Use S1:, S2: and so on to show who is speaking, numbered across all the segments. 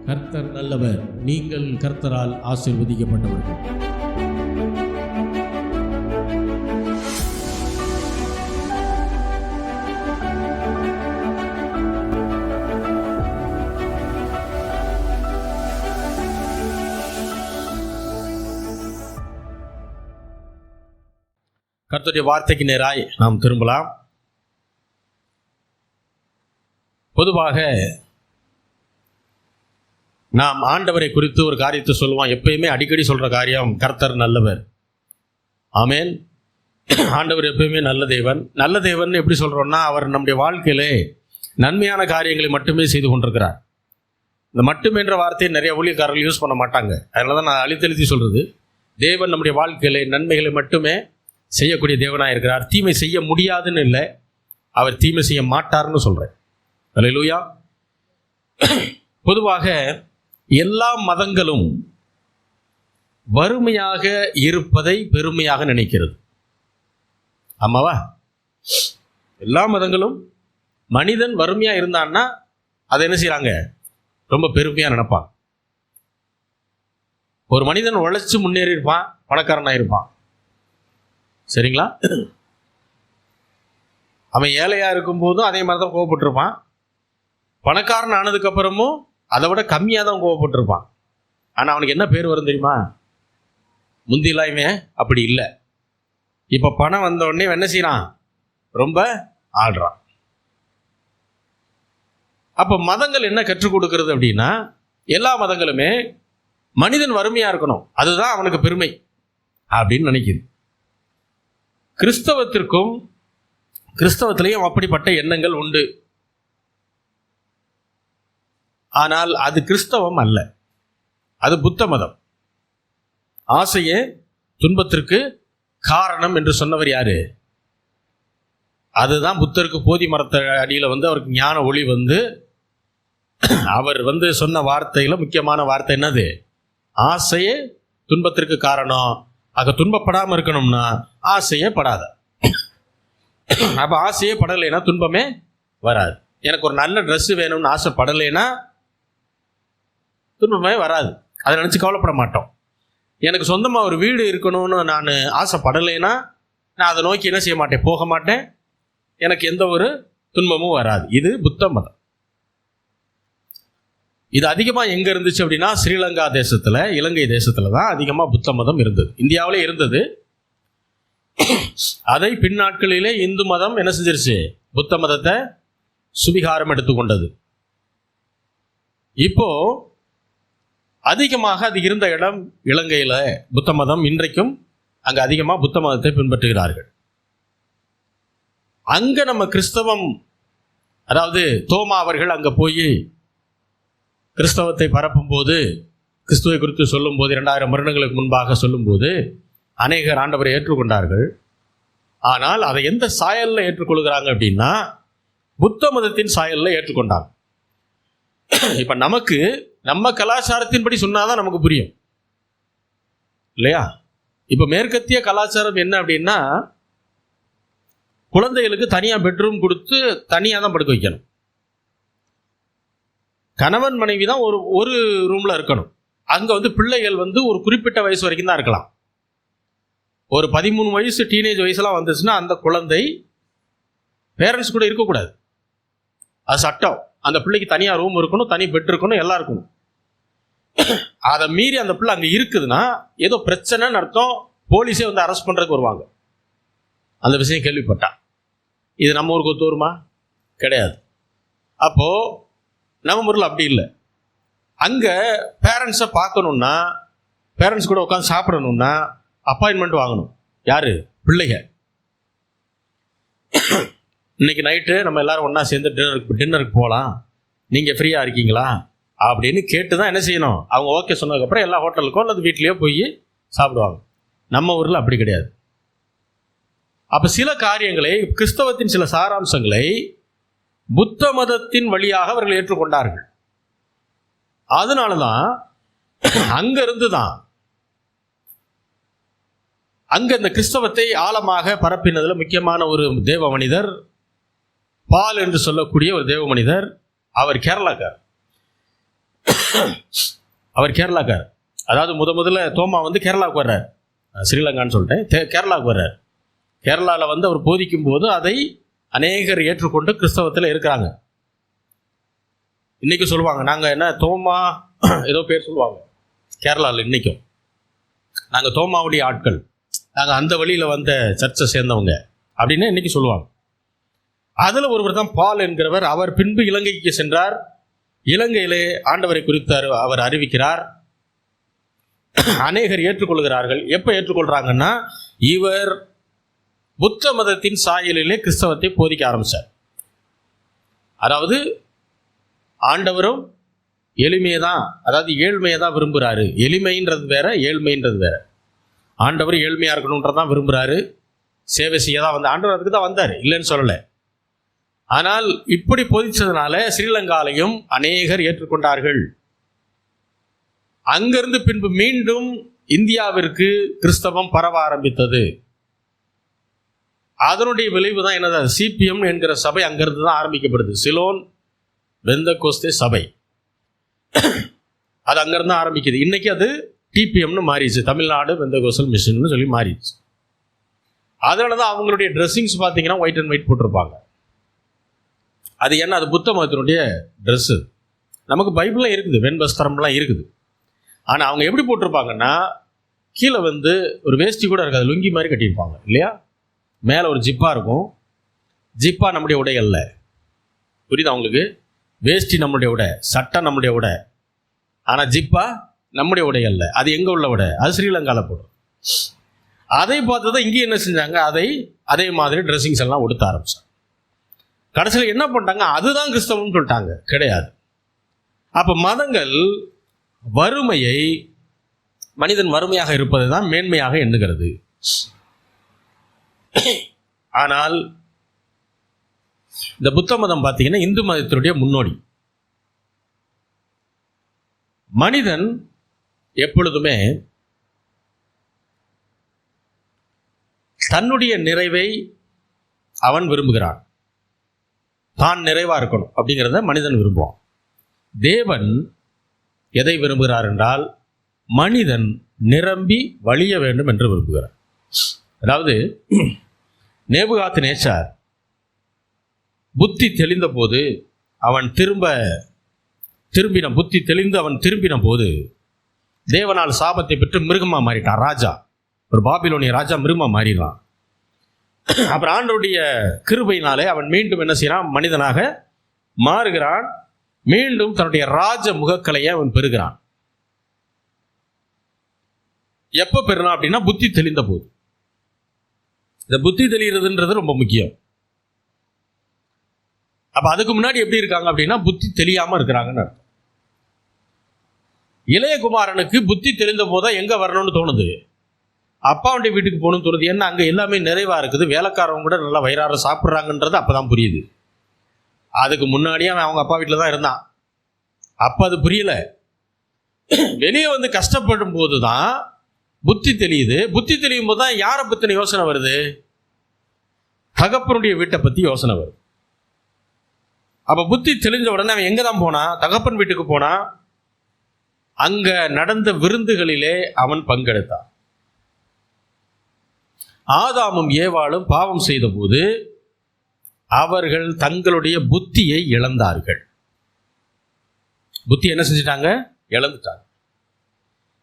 S1: கர்த்தர் நல்லவர். நீங்கள் கர்த்தரால் ஆசீர்வதிக்கப்பட்டவர்கள்.
S2: கர்த்தருடைய வார்த்தைக்கு நேராய் நாம் திரும்பலாம். பொதுவாக நாம் ஆண்டவரை குறித்து ஒரு காரியத்தை சொல்லுவோம். எப்பயுமே அடிக்கடி சொல்கிற காரியம் கர்த்தர் நல்லவர். ஆமேன். ஆண்டவர் எப்பயுமே நல்ல தேவன். நல்ல தேவன் எப்படி சொல்கிறோன்னா, அவர் நம்முடைய வாழ்க்கையிலே நன்மையான காரியங்களை மட்டுமே செய்து கொண்டிருக்கிறார். இந்த மட்டும் என்ற வார்த்தையை நிறைய ஊழியக்காரர்கள் யூஸ் பண்ண மாட்டாங்க. அதனால தான் நான் அழுத்தழுத்தி சொல்கிறது, தேவன் நம்முடைய வாழ்க்கையிலே நன்மைகளை மட்டுமே செய்யக்கூடிய தேவனாக இருக்கிறார். தீமை செய்ய முடியாதுன்னு இல்லை, அவர் தீமை செய்ய மாட்டார்னு சொல்கிறேன். அல்லேலூயா. பொதுவாக எல்லா மதங்களும் வறுமையாக இருப்பதை பெருமையாக நினைக்கிறது. ஆமாவா? எல்லா மதங்களும் மனிதன் வறுமையாக இருந்தான்னா அதை என்ன செய்கிறாங்க? ரொம்ப பெருமையாக நினைப்பான். ஒரு மனிதன் உழைச்சி முன்னேறி இருப்பான், பணக்காரனாக இருப்பான். சரிங்களா? அவன் ஏழையாக இருக்கும்போதும் அதே மாதிரி தான் கோவப்பட்டிருப்பான். பணக்காரன் ஆனதுக்கப்புறமும் அதை விட கம்மியாக தான் கோவப்பட்டிருப்பான். ஆனால் அவனுக்கு என்ன பேர் வரும் தெரியுமா? முந்திலாயுமே அப்படி இல்லை. இப்போ பணம் வந்த உடனே என்ன செய்யறான்? ரொம்ப ஆடுறான். அப்போ மதங்கள் என்ன கற்றுக் கொடுக்கிறது அப்படின்னா, எல்லா மதங்களுமே மனிதன் வறுமையாக இருக்கணும், அதுதான் அவனுக்கு பெருமை அப்படின்னு நினைக்குது. கிறிஸ்தவத்திலையும் அப்படிப்பட்ட எண்ணங்கள் உண்டு. ஆனால் அது கிறிஸ்தவம் அல்ல, அது புத்த மதம். ஆசையே துன்பத்திற்கு காரணம் என்று சொன்னவர் யாரு? அதுதான் புத்தருக்கு போதி மரத்த அடியில் அவருக்கு ஞான ஒளி அவர் சொன்ன வார்த்தையில் முக்கியமான வார்த்தை என்னது? ஆசையே துன்பத்திற்கு காரணம். ஆக துன்பப்படாமல் இருக்கணும்னா ஆசையே படாத. அப்போ ஆசையே படலைன்னா துன்பமே வராது. எனக்கு ஒரு நல்ல ட்ரெஸ்ஸு வேணும்னு ஆசைப்படலைன்னா துன்பமே வராது. அதை நினச்சி கவலைப்பட மாட்டோம். எனக்கு சொந்தமாக ஒரு வீடு இருக்கணும்னு நான் ஆசைப்படலைன்னா நான் அதை நோக்கி என்ன செய்ய மாட்டேன்? போக மாட்டேன். எனக்கு எந்த ஒரு துன்பமும் வராது. இது புத்த மதம். இது அதிகமாக எங்கே இருந்துச்சு அப்படின்னா, ஸ்ரீலங்கா தேசத்தில், இலங்கை தேசத்தில் தான் அதிகமாக புத்த மதம் இருந்தது. இந்தியாவிலே இருந்தது. அதை பின்னாட்களிலே இந்து மதம் என்ன செஞ்சிருச்சு? புத்த மதத்தை சுவீகாரம் எடுத்துக்கொண்டது. இப்போ அதிகமாக அது இருந்த இடம் இலங்கையில் புத்த மதம். இன்றைக்கும் அங்கே அதிகமாக புத்த மதத்தை பின்பற்றுகிறார்கள். அங்கே நம்ம கிறிஸ்தவம், அதாவது தோமா அவர்கள் அங்கே போய் கிறிஸ்தவத்தை பரப்பும் போது, கிறிஸ்துவை குறித்து சொல்லும்போது, 2000 வருடங்களுக்கு முன்பாக சொல்லும்போது அநேகர் ஆண்டவரை ஏற்றுக்கொண்டார்கள். ஆனால் அதை எந்த சாயலில் ஏற்றுக்கொள்கிறாங்க அப்படின்னா, புத்த மதத்தின் சாயலில் ஏற்றுக்கொண்டாங்க. இப்போ நமக்கு நம்ம கலாச்சாரத்தின்படி சொன்னாதான் நமக்கு புரியும் இல்லையா? இப்போ மேற்கத்திய கலாச்சாரம் என்ன அப்படின்னா, குழந்தைகளுக்கு தனியாக பெட்ரூம் கொடுத்து தனியாக தான் படுக்க வைக்கணும். கணவன் மனைவி தான் ஒரு ரூமில் இருக்கணும். அங்கே பிள்ளைகள் ஒரு குறிப்பிட்ட வயசு வரைக்கும் தான் இருக்கலாம். ஒரு 13 வயசு டீனேஜ் வயசுலாம் வந்துச்சுன்னா அந்த குழந்தை பேரண்ட்ஸ் கூட இருக்கக்கூடாது. அது சட்டம். அந்த பிள்ளைக்கு தனியாக ரூம் இருக்கணும், தனி பெட் இருக்கணும், எல்லாம் இருக்கணும். அதை மீறி அந்த பிள்ளை அங்கே இருக்குதுன்னா ஏதோ பிரச்சனைன்னு அர்த்தம். போலீஸே அரெஸ்ட் பண்ணுறதுக்கு வருவாங்க. அந்த விஷயம் கேள்விப்பட்டா. இது நம்ம ஊருக்கு ஒத்து வருமா? கிடையாது. அப்போது நம்ம ஊரில் அப்படி இல்லை. அங்கே பேரண்ட்ஸை பார்க்கணுன்னா, பேரண்ட்ஸ் கூட உட்காந்து சாப்பிடணுன்னா அப்பாயின்மெண்ட் வாங்கணும். யார்? பிள்ளைங்க. இன்னைக்கு நைட்டு நம்ம எல்லாரும் ஒன்றா சேர்ந்து டின்னருக்கு போகலாம், நீங்கள் ஃப்ரீயாக இருக்கீங்களா அப்படின்னு கேட்டு தான் என்ன செய்யணும்? அவங்க ஓகே சொன்னதுக்கப்புறம் எல்லா ஹோட்டலுக்கோ அல்லது வீட்லேயோ போய் சாப்பிடுவாங்க. நம்ம ஊரில் அப்படி கிடையாது. அப்போ சில காரியங்களை, கிறிஸ்தவத்தின் சில சாராம்சங்களை புத்த மதத்தின் வழியாக அவர்கள் ஏற்றுக்கொண்டார்கள். அதனால தான் அங்கிருந்து தான் அங்கே இந்த கிறிஸ்தவத்தை ஆழமாக பரப்பினதில் முக்கியமான ஒரு தேவ மனிதர், பால் என்று சொல்லக்கூடிய ஒரு தேவ மனிதர். அவர் கேரளாக்கார். அவர் கேரளாக்கார். அதாவது முதல்ல தோமா வந்து கேரளாவுக்கு வர்றார். ஸ்ரீலங்கான்னு சொல்லிட்டேன், கேரளாவுக்கு வர்றார். கேரளாவில் வந்து அவர் போதிக்கும் போது அதை அநேகர் ஏற்றுக்கொண்டு கிறிஸ்தவத்தில் இருக்கிறாங்க. இன்னைக்கு சொல்லுவாங்க, நாங்கள் என்ன தோமா ஏதோ பேர் சொல்லுவாங்க கேரளாவில் இன்னைக்கும், நாங்கள் தோமாவுடைய ஆட்கள், நாங்கள் அந்த வழியில் வந்த சர்ச்சை சேர்ந்தவங்க அப்படின்னு இன்னைக்கு சொல்லுவாங்க. அதில் ஒருவர் தான் பால் என்கிறவர். அவர் பின்பு இலங்கைக்கு சென்றார். இலங்கையிலே ஆண்டவரை குறித்து அவர் அறிவிக்கிறார். அநேகர் ஏற்றுக்கொள்கிறார்கள். எப்போ ஏற்றுக்கொள்றாங்கன்னா, இவர் புத்த மதத்தின் சாயலிலே கிறிஸ்தவத்தை போதிக்க ஆரம்பித்தார். அதாவது ஆண்டவரும் எளிமையை தான், அதாவது ஏழ்மையை தான் விரும்புகிறாரு. எளிமைன்றது வேற, ஏழ்மைன்றது வேற. ஆண்டவர் ஏழ்மையாக இருக்கணுன்றதான் விரும்புகிறாரு. சேவை செய்ய தான் வந்து ஆண்டவர் அதுக்கு தான் வந்தார், இல்லைன்னு சொல்லலை. ஆனால் இப்படி போதிச்சதுனால ஸ்ரீலங்காலையும் அநேகர் ஏற்றுக்கொண்டார்கள். அங்கிருந்து பின்பு மீண்டும் இந்தியாவிற்கு கிறிஸ்தவம் பரவ ஆரம்பித்தது. அதனுடைய விளைவு தான் என்னது, சிபிஎம் என்கிற சபை அங்கிருந்து தான் ஆரம்பிக்கப்படுது. சிலோன் பெந்தகோஸ்தே சபை, அது அங்கிருந்து ஆரம்பிக்குது. இன்னைக்கு அது டிபிஎம்னு மாறிடுச்சு, தமிழ்நாடு பெந்தகோஸ்தல் மிஷன் சொல்லி மாறிடுச்சு. அதனால தான் அவங்களுடைய ட்ரெஸ்ஸிங்ஸ் பார்த்தீங்கன்னா ஒயிட் அண்ட் ஒயிட் போட்டிருப்பாங்க. அது என்ன, அது புத்த மதத்தினுடைய ட்ரெஸ்ஸு. நமக்கு பைபிள்லாம் இருக்குது, வெண்வஸ்திரம்லாம் இருக்குது. ஆனால் அவங்க எப்படி போட்டிருப்பாங்கன்னா, கீழே வந்து ஒரு வேஷ்டி கூட இருக்காது, லுங்கி மாதிரி கட்டியிருப்பாங்க இல்லையா. மேலே ஒரு ஜிப்பா இருக்கும். ஜிப்பா நம்முடைய உடை அல்ல, புரியுதா உங்களுக்கு? வேஷ்டி நம்முடைய உடை, சட்டை நம்முடைய உடை. ஆனால் ஜிப்பா நம்முடைய உடை அல்ல. அது எங்கே உள்ள உடை? அது ஸ்ரீலங்காவில் போடும். அதை பார்த்து தான் இங்கே என்ன செஞ்சாங்க, அதே மாதிரி ட்ரெஸ்ஸிங்ஸ் எல்லாம் உடுத்த ஆரம்பிச்சாங்க. கடைசியில் என்ன பண்ணிட்டாங்க, அதுதான் கிறிஸ்தவம்னு சொல்லிட்டாங்க. கிடையாது. அப்போ மதங்கள் வறுமையை, மனிதன் வறுமையாக இருப்பதை தான் மேன்மையாக எண்ணுகிறது. ஆனால் இந்த புத்த மதம் பார்த்தீங்கன்னா இந்து மதத்தினுடைய முன்னோடி. மனிதன் எப்பொழுதுமே தன்னுடைய நிறைவை அவன் விரும்புகிறான். தான் நிறைவா இருக்கணும் அப்படிங்கிறத மனிதன் விரும்புவான். தேவன் எதை விரும்புகிறார் என்றால், மனிதன் நிரம்பி வழிய வேண்டும் என்று விரும்புகிறார். அதாவது நேபுகாத்நேச்சார் புத்தி தெளிந்த போது அவன் புத்தி தெளிந்து அவன் திரும்பின போது தேவனால் சாபத்தை பெற்று மிருகமாக மாறிட்டான். ராஜா, ஒரு பாபிலோனிய ராஜா மிருகமாக மாறிடுறான். அப்புறம் ஆண்டவருடைய கிருபையினாலே அவன் மீண்டும் என்ன செய்யறான், மனிதனாக மாறுகிறான். மீண்டும் தன்னுடைய ராஜ முகக்கலையை அவன் பெறுகிறான். எப்ப பெறுறான் அப்படின்னா, புத்தி தெளிந்த போது. இந்த புத்தி தெளிகிறதுன்றது ரொம்ப முக்கியம். அப்ப அதுக்கு முன்னாடி எப்படி இருக்காங்க அப்படின்னா, புத்தி தெளியாம இருக்கிறாங்கன்னு அர்த்தம். இளையகுமாரனுக்கு புத்தி தெளிந்த போதான் எங்க வரணும்னு தோணுது, அப்பாவுடைய வீட்டுக்கு போகணும்னு தோணுது. ஏன்னா அங்க எல்லாமே நிறைவா இருக்குது, வேலைக்காரவங்க கூட நல்லா வயிறார சாப்பிட்றாங்கன்றது அப்பதான் புரியுது. அதுக்கு முன்னாடியே அவன் அவங்க அப்பா வீட்டில் தான் இருந்தான். அப்ப அது புரியல. வெளியே வந்து கஷ்டப்படும் போது தான் புத்தி தெளியுது. புத்தி தெளியும் போது தான் யாரை பத்தின யோசனை வருது, தகப்பனுடைய வீட்டை பத்தி யோசனை வருது. அப்ப புத்தி தெளிஞ்ச உடனே அவன் எங்க தான் போனா, தகப்பன் வீட்டுக்கு போனா. அங்க நடந்த விருந்துகளிலே அவன் பங்கெடுத்தான். ஆதாமும் ஏவாளும் பாவம் செய்த போது அவர்கள் தங்களுடைய புத்தியை இழந்தார்கள். புத்தி என்ன செஞ்சிட்டாங்க, இழந்துட்டாங்க.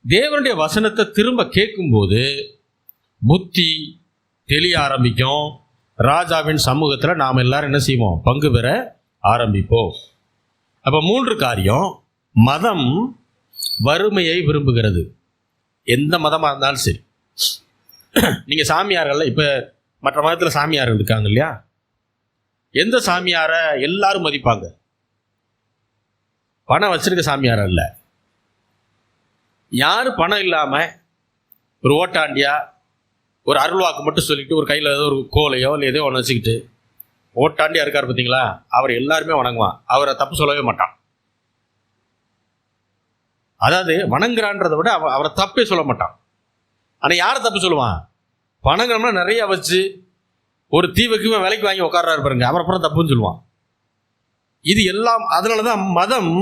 S2: தேவனுடைய வசனத்தை திரும்ப கேட்கும்போது புத்தி தெளிய ஆரம்பிக்கும். ராஜாவின் சமூகத்தில் நாம் எல்லாரும் என்ன செய்வோம், பங்கு பெற ஆரம்பிப்போம். அப்ப 3 காரியம். மதம் வறுமையை விரும்புகிறது. எந்த மதமாக இருந்தாலும் சரி. நீங்க சாமியார்கள், இப்ப மற்ற மதத்தில் சாமியார்கள் இருக்காங்க இல்லையா, எந்த சாமியாரை எல்லாரும் மதிப்பாங்க? பணம் வச்சிருக்க சாமியார் அல்ல. யாரு பணம் இல்லாம ஒரு ஓட்டாண்டியா ஒரு அருள்வாக்கு மட்டும் சொல்லிட்டு ஒரு கையில் ஏதோ ஒரு கோலையோ இல்லை ஏதோ ஒன்று வச்சுக்கிட்டு ஓட்டாண்டியா இருக்கார் பார்த்தீங்களா, அவர் எல்லாருமே வணங்குவான். அவரை தப்பு சொல்லவே மாட்டான். அதாவது வணங்குறான்றதை விட அவரை தப்பே சொல்ல மாட்டான். ஆனால் யாரை தப்பு சொல்லுவான், பணங்கள்னா நிறைய வச்சு ஒரு தீவுக்குமே விலைக்கு வாங்கி உட்கார்றாரு பாருங்க, அவரை அப்புறம் தப்புன்னு சொல்லுவான். இது எல்லாம் அதனால தான் மதம்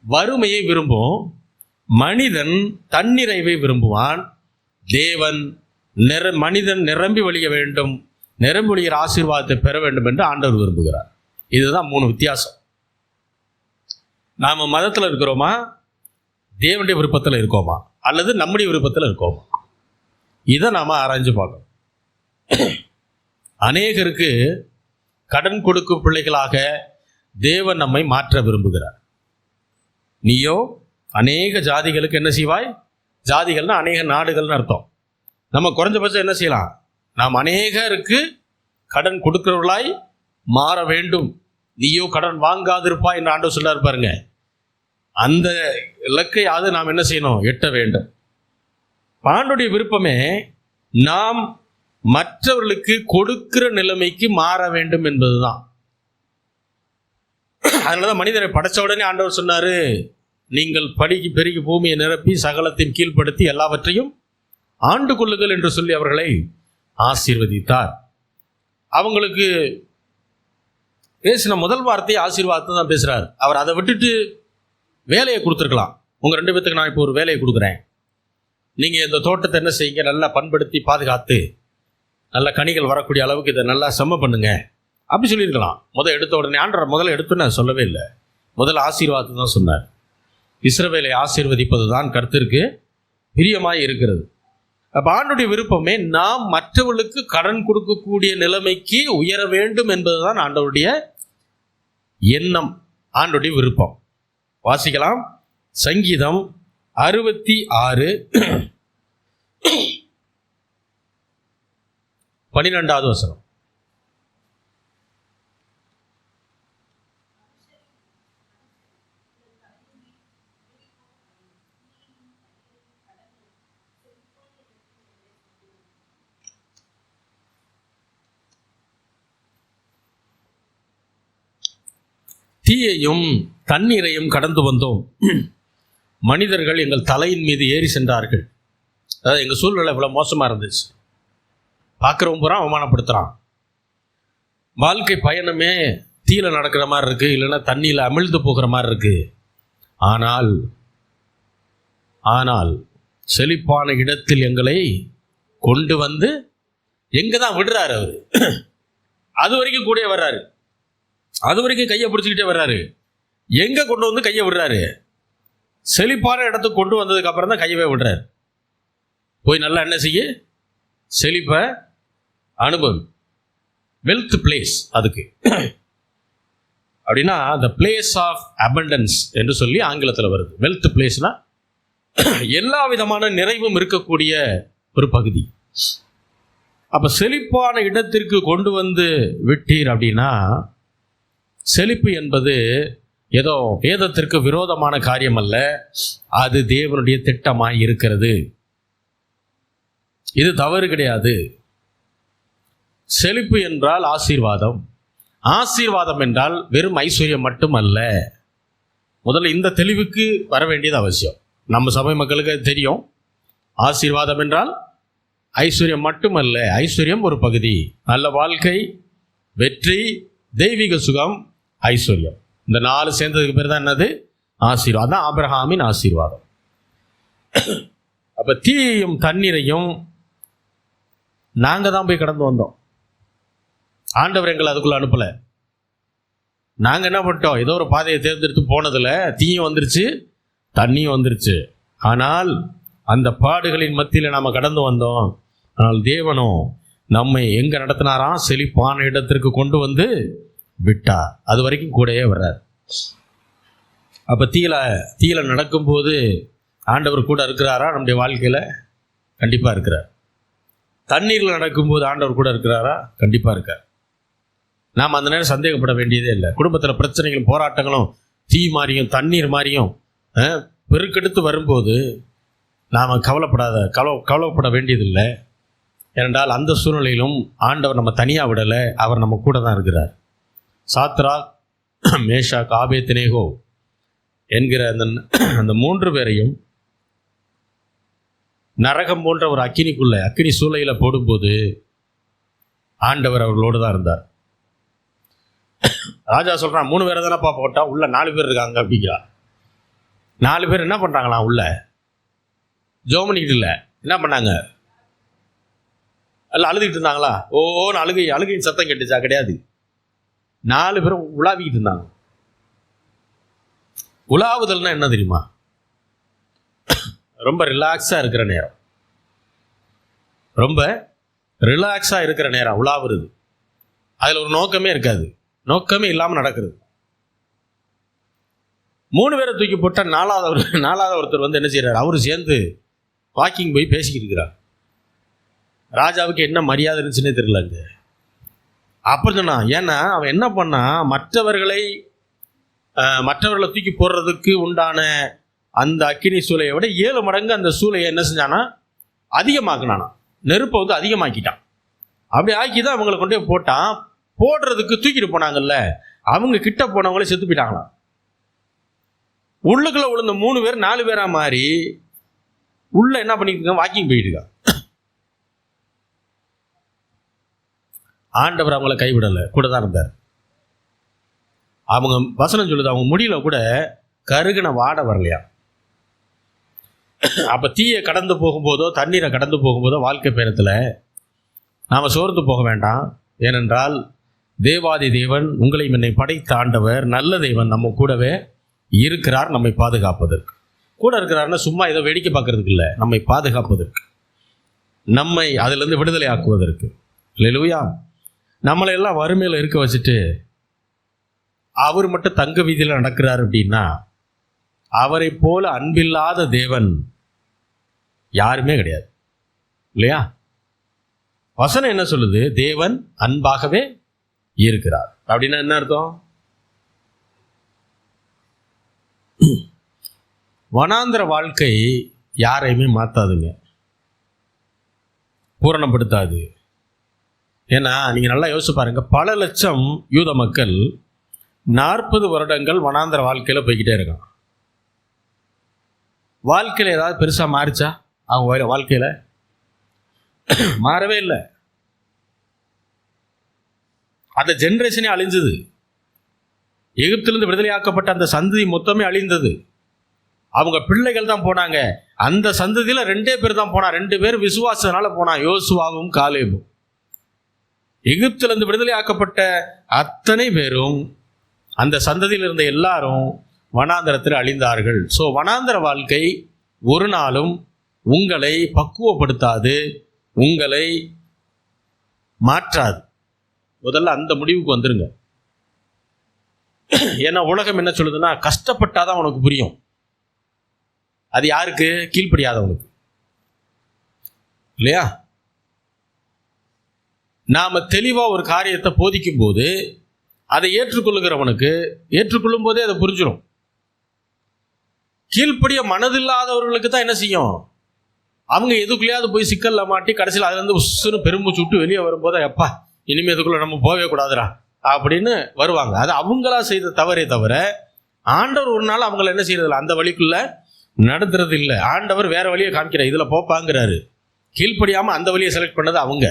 S1: வறுமையை விரும்பும், மனிதன் தன்னிறைவை விரும்புவான். தேவன் மனிதன் நிரம்பி வழிய வேண்டும், நிரம்பி வழிகிற ஆசீர்வாதத்தை பெற வேண்டும் என்று ஆண்டவர் விரும்புகிறார். இதுதான் 3 வித்தியாசம். நாம் மதத்தில் இருக்கிறோமா, தேவனுடைய விருப்பத்தில் இருக்கோமா, அல்லது நம்முடைய விருப்பத்தில் இருக்கோமா? இதை நாம் ஆராய்ஞ்சு பார்க்கணும். அநேகருக்கு கடன் கொடுக்கும் பிள்ளைகளாக தேவன் நம்மை மாற்ற விரும்புகிறார். நீயோ அநேக ஜாதிகளுக்கு என்ன செய்வாய்? ஜாதிகள்னா அநேக நாடுகள்னு அர்த்தம். நம்ம குறைஞ்சபட்சம் என்ன செய்யலாம்? நாம் அநேகருக்கு கடன் கொடுக்கிறவர்களாய் மாற வேண்டும். நீயோ கடன் வாங்காதிருப்பாய் என்று ஆண்டவர் சொல்றாரு பாருங்க. அந்த இலக்கையாவது நாம் என்ன செய்யணும்? எட்ட வேண்டும். ஆண்டவருடைய விருப்பமே நாம் மற்றவர்களுக்கு கொடுக்கிற நிலைமைக்கு மாற வேண்டும் என்பதுதான். அதனாலதான் மனிதரை படைச்ச உடனே ஆண்டவர் சொன்னாரு, நீங்கள் படிக்கு பெருகி பூமியை நிரப்பி சகலத்தையும் கீழ்ப்படுத்தி எல்லாவற்றையும் ஆண்டு கொள்ளுங்கள் என்று சொல்லி அவர்களை ஆசீர்வதித்தார். அவங்களுக்கு பேசின முதல் வார்த்தையை ஆசீர்வாதத்தை தான் பேசுறாரு. அவர் அதை விட்டுட்டு வேலையை கொடுத்துருக்கலாம். உங்க 2 பேத்துக்கு நான் இப்போ ஒரு வேலையை கொடுக்குறேன், நீங்க இந்த தோட்டத்தை என்ன செய்யுங்க, நல்லா பண்படுத்தி பாதுகாத்து நல்ல கனிகள் வரக்கூடிய அளவுக்கு இதை நல்லா செம்ம பண்ணுங்க அப்படி சொல்லியிருக்கலாம். எடுத்த உடனே ஆண்டவர் முதல்ல எடுத்து நான் சொல்லவே இல்லை. முதல்ல ஆசீர்வாதத்தை தான் சொன்னார். இஸ்ரவேலை ஆசீர்வதிப்பது தான் கர்த்தருக்கு பிரியமாய் இருக்கிறது. அப்போ ஆண்டவருடைய விருப்பமே நாம் மற்றவர்களுக்கு கடன் கொடுக்கக்கூடிய நிலைமைக்கு உயர வேண்டும் என்பதுதான் ஆண்டவருடைய எண்ணம், ஆண்டவருடைய விருப்பம். வாசிக்கலாம். சங்கீதம் 66:12. தீயையும் தண்ணீரையும் கடந்து வந்தோம், மனிதர்கள் எங்கள் தலையின் மீது ஏறி சென்றார்கள். அதாவது எங்கள் சூழ்நிலை இவ்வளோ மோசமாக இருந்துச்சு, பார்க்குறவங்க பூரா அவமானப்படுத்துகிறான். வாழ்க்கை பயணமே தீயில நடக்கிற மாதிரி இருக்குது, இல்லைன்னா தண்ணியில் அமிழ்ந்து போகிற மாதிரி இருக்குது. ஆனால் செழிப்பான இடத்தில் எங்களை கொண்டு வந்து எங்கே தான் விடுறாரு அவர். அது வரைக்கும் கூட வர்றாரு, அது வரைக்கும் கையை பிடிச்சிக்கிட்டே வர்றாரு. எங்கே கொண்டு வந்து கையை விடுறாரு? செழிப்பான இடத்துக்கு கொண்டு வந்ததுக்கு அப்புறம் தான் கையவே விடுறாரு. போய் நல்லா என்ன செய்ய, செழிப்பை அனுபவம், வெல்த் பிளேஸ். அதுக்கு அப்படின்னா த பிளேஸ் ஆஃப் அபண்டன்ஸ் என்று சொல்லி ஆங்கிலத்தில் வருது. வெல்த் பிளேஸ்னா எல்லா விதமான நிறைவும் இருக்கக்கூடிய ஒரு பகுதி. அப்போ செழிப்பான இடத்திற்கு கொண்டு வந்து விட்டீர் அப்படின்னா, செழிப்பு என்பது ஏதோ வேதத்திற்கு விரோதமான காரியம் அல்ல, அது தேவனுடைய திட்டமாய் இருக்கிறது. இது தவறு கிடையாது. செழிப்பு என்றால் ஆசீர்வாதம், ஆசீர்வாதம் என்றால் வெறும் ஐஸ்வர்யம் மட்டும் அல்ல. முதல்ல இந்த தெளிவுக்கு வர வேண்டியது அவசியம். நம்ம சபை மக்களுக்கு தெரியும், ஆசீர்வாதம் என்றால் ஐஸ்வர்யம் மட்டுமல்ல. ஐஸ்வர்யம் ஒரு பகுதி, நல்ல வாழ்க்கை, வெற்றி, தெய்வீக சுகம், ஐஸ்வர்யம், இந்த 4 சேர்ந்ததுக்கு பேர் தான் என்னது? ஆசீர்வாதம். தான் ஆபிரகாமின் ஆசீர்வாதம். அப்ப தீயையும் தண்ணீரையும் நாங்க தான் போய் கடந்து வந்தோம். ஆண்டவர் எங்களை அதுக்குள்ள அனுப்பல. நாங்க என்ன பண்ணிட்டோம்? ஏதோ ஒரு பாதையை தேர்ந்தெடுத்து போனதுல தீயும் வந்துருச்சு, தண்ணியும் வந்துருச்சு. ஆனால் அந்த பாடுகளின் மத்தியில் நாம கடந்து வந்தோம். ஆனால் தேவனும் நம்மை எங்க நடத்தினாராம்? செழிப்பான இடத்திற்கு கொண்டு வந்து விட்டார். அது வரைக்கும் கூடயே வர்றார். அப்ப தீயில நடக்கும்போது ஆண்டவர் கூட இருக்கிறாரா? நம்முடைய வாழ்க்கையில கண்டிப்பா இருக்கிறார். தண்ணீர்ல நடக்கும்போது ஆண்டவர் கூட இருக்கிறாரா? கண்டிப்பா இருக்கார். நாம் அந்த நேரம் சந்தேகப்பட வேண்டியதே இல்லை. குடும்பத்தில் பிரச்சனைகளும் போராட்டங்களும் தீ மாதிரியும் தண்ணீர் மாதிரியும் பெருக்கெடுத்து வரும்போது நாம் கவலைப்பட வேண்டியதில்லை. ஏனென்றால் அந்த சூழ்நிலையிலும் ஆண்டவர் நம்ம தனியாக விடலை, அவர் நம்ம கூட தான் இருக்கிறார். சாத்ராக், மேஷாக், ஆபேத்நேகோ என்கிற அந்த 3 பேரையும் நரகம் போன்ற ஒரு அக்கினி சூளையில போடும்போது ஆண்டவர் அவர்களோடு தான் இருந்தார். ராஜா சொல்றான், 3 பேரை தானப்பா போட்டா, உள்ள 4 பேர் இருக்காங்க அப்படிங்கிறா.
S2: 4 பேர் என்ன பண்ணுறாங்களாம் உள்ள ஜெபம் பண்ணிக்கிட்டு இல்லை, என்ன பண்ணாங்க, எல்லாம் அழுதுகிட்டு இருந்தாங்களா? ஓன்னு அழுகையின் சத்தம் கேட்டுச்சா? கிடையாது. 4 பேரும் உலாவிக்கிட்டு இருந்தாங்க. உலாவுதல்னா என்ன தெரியுமா? ரொம்ப ரிலாக்ஸாக இருக்கிற நேரம், ரொம்ப ரிலாக்ஸாக இருக்கிற நேரம் உலாவுறது. அதில் ஒரு நோக்கமே இருக்காது, நோக்கமே இல்லாமல் நடக்கிறது. 3 பேரை தூக்கி போட்டால் நாலாவது ஒருத்தர் வந்து என்ன செய்கிறார், அவரு சேர்ந்து வாக்கிங் போய் பேசிக்கிட்டு இருக்கிறார். ராஜாவுக்கு என்ன மரியாதை இருந்துச்சுன்னே தெரியலங்க. அப்படி சொன்னான். ஏன்னா அவன் என்ன பண்ணான், மற்றவர்களை தூக்கி போடுறதுக்கு உண்டான அந்த அக்கினி சூளையை விட 7 மடங்கு அந்த சூளையை என்ன செஞ்சானா, அதிகமாக்கினானா, நெருப்பை வந்து அதிகமாக்கிட்டான். அப்படி ஆக்கி தான் அவங்களை கொண்டு போய் போட்டான். போடுறதுக்கு தூக்கிட்டு போனாங்கல்ல, அவங்க கிட்ட போனவங்களே செத்து போயிட்டாங்களாம். உள்ளுக்குள்ள விழுந்த 3 பேர் 4 பேரா மாறி உள்ள என்ன பண்ணிட்டு இருக்காங்க, வாக்கிங் போயிட்டு இருக்காங்க. ஆண்டவர் அவங்கள கைவிடலை, கூட தான் இருந்தார். அவங்க வசனம் சொல்லுது, அவங்க முடியல கூட கருகின வாடை வரலையா. அப்ப தீயை கடந்து போகும்போதோ தண்ணீரை கடந்து போகும்போதோ வாழ்க்கை பயணத்தில் நாம் சோர்ந்து போக வேண்டாம். ஏனென்றால் தேவாதி தேவன், உங்களை என்னை படைத்த ஆண்டவர், நல்ல தேவன் நம்ம கூடவே இருக்கிறார். நம்மை பாதுகாப்பதற்கு கூட இருக்கிறாருன்னா சும்மா ஏதோ வேடிக்கை பார்க்கறதுக்கு இல்லை, நம்மை பாதுகாப்பதற்கு, நம்மை அதிலிருந்து விடுதலை ஆக்குவதற்கு. அல்லேலூயா. நம்மளை எல்லாம் வறுமையில் இருக்க வச்சுட்டு அவர் மட்டும் தங்க வீதியில் நடக்கிறார் அப்படின்னா, அவரை போல அன்பில்லாத தேவன் யாருமே கிடையாது, இல்லையா? வசனம் என்ன சொல்லுது? தேவன் அன்பாகவே இருக்கிறார். அப்படின்னா என்ன அர்த்தம்? வனாந்திர வாழ்க்கை யாரையுமே மாத்தாதுங்க, பூரணப்படுத்தாது. ஏன்னா நீங்கள் நல்லா யோசிச்சு பாருங்க, பல லட்சம் யூத மக்கள் 40 வருடங்கள் வனாந்திர வாழ்க்கையில் போய்கிட்டே இருக்கான். வாழ்க்கையில் ஏதாவது பெருசாக மாறிச்சா? அவங்க வாழ்க்கையில் மாறவே இல்லை. அந்த ஜென்ரேஷனே அழிஞ்சது. எகிப்திலிருந்து விடுதலையாக்கப்பட்ட அந்த சந்ததி மொத்தமே அழிந்தது. அவங்க பிள்ளைகள் தான் போனாங்க. அந்த சந்ததியில் 2 பேர் தான் போனா. 2 பேர் விசுவாசனால போனா, யோசுவாவும் காலேபும். எகிப்திலிருந்து விடுதலையாக்கப்பட்ட அத்தனை பேரும், அந்த சந்ததியில் இருந்த எல்லாரும் வனாந்தரத்தில் அழிந்தார்கள். ஸோ வனாந்தர வாழ்க்கை ஒரு நாளும் உங்களை பக்குவப்படுத்தாது, உங்களை மாற்றாது. முதல்ல அந்த முடிவுக்கு வந்துருங்க. ஏன்னா உலகம் என்ன சொல்லுதுன்னா, கஷ்டப்பட்டாதான் உனக்கு புரியும். அது யாருக்கு? கீழ்ப்படியாதவனுக்கு, இல்லையா? நாம தெளிவா ஒரு காரியத்தை போதிக்கும் போது அதை ஏற்றுக்கொள்ளுகிறவனுக்கு ஏற்றுக்கொள்ளும் போதே அதை புரிஞ்சிடும். கீழ்ப்படிய மனதில்லாதவர்களுக்கு தான் என்ன செய்யும், அவங்க எதுக்குள்ளேயாவது போய் சிக்கல்ல மாட்டி கடைசியில் அதுல இருந்து உசுன்னு பெரும்பூச்சு விட்டு வெளியே வரும்போது, எப்பா இனிமே இதுக்குள்ள நம்ம போகவே கூடாதுடா அப்படின்னு வருவாங்க. அது அவங்களா செய்த தவறே தவிர ஆண்டவர் ஒரு நாள் அவங்கள என்ன செய்யறதில்ல, அந்த வழிக்குள்ள நடத்துறது இல்லை. ஆண்டவர் வேற வழியை காமிக்கிறார், இதுல போப்பாங்கிறாரு. கீழ்ப்படியாம அந்த வழியை செலக்ட் பண்ணது அவங்க.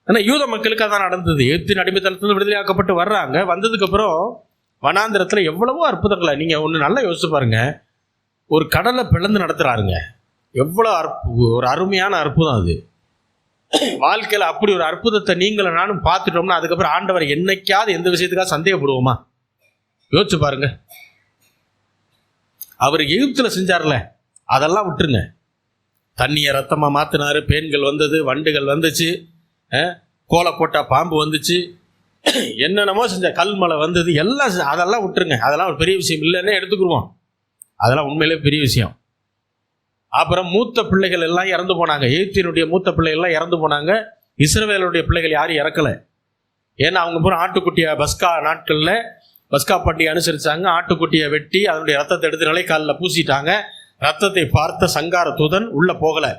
S2: ஆனா யூத மக்களுக்கு அதான் நடந்தது. எகிப்தின் அடிமைத்தனத்திலிருந்து விடுதலையாக்கப்பட்டு வர்றாங்க. வந்ததுக்கு அப்புறம் வனாந்திரத்துல எவ்வளவோ அற்புதங்களை நீங்க ஒண்ணு நல்லா யோசிச்சு பாருங்க. ஒரு கடலை பிளந்து நடத்துறாருங்க. எவ்வளவு ஒரு அருமையான அற்புதம் அது. வாழ்க்கையில அப்படி ஒரு அற்புதத்தை நீங்களும் நானும் பார்த்துட்டோம்னா அதுக்கப்புறம் ஆண்டவர் என்னைக்காவது எந்த விஷயத்துக்காக சந்தேகப்படுவோமா? யோசிச்சு பாருங்க. அவர் எகிப்துல செஞ்சார்ல, அதெல்லாம் விட்டுருங்க. தண்ணியை ரத்தமா மாத்தினாரு, பேன்கள் வந்தது, வண்டுகள் வந்துச்சு, கோலை போட்டா பாம்பு வந்துச்சு, என்னென்னமோ செஞ்ச, கல்மலை வந்தது, எல்லாம் அதெல்லாம் விட்டுருங்க. அதெல்லாம் ஒரு பெரிய விஷயம் இல்லைன்னே எடுத்துக்கிடுவோம். அதெல்லாம் உண்மையிலே பெரிய விஷயம். அப்புறம் மூத்த பிள்ளைகள் எல்லாம் இறந்து போனாங்க. எகிப்தினுடைய மூத்த பிள்ளைகள் எல்லாம் இறந்து போனாங்க. இஸ்ரவேலுடைய பிள்ளைகள் யாரும் இறக்கலை. ஏன்னா அவங்க பூரா ஆட்டுக்குட்டியை பஸ்கா நாட்களில் பஸ்கா பண்டிகை அனுசரிச்சாங்க. ஆட்டுக்குட்டியை வெட்டி அதனுடைய ரத்தத்தை எடுத்து நிலைக்காலில் பூசிட்டாங்க. ரத்தத்தை பார்த்த சங்கார தூதன் உள்ள போகலை.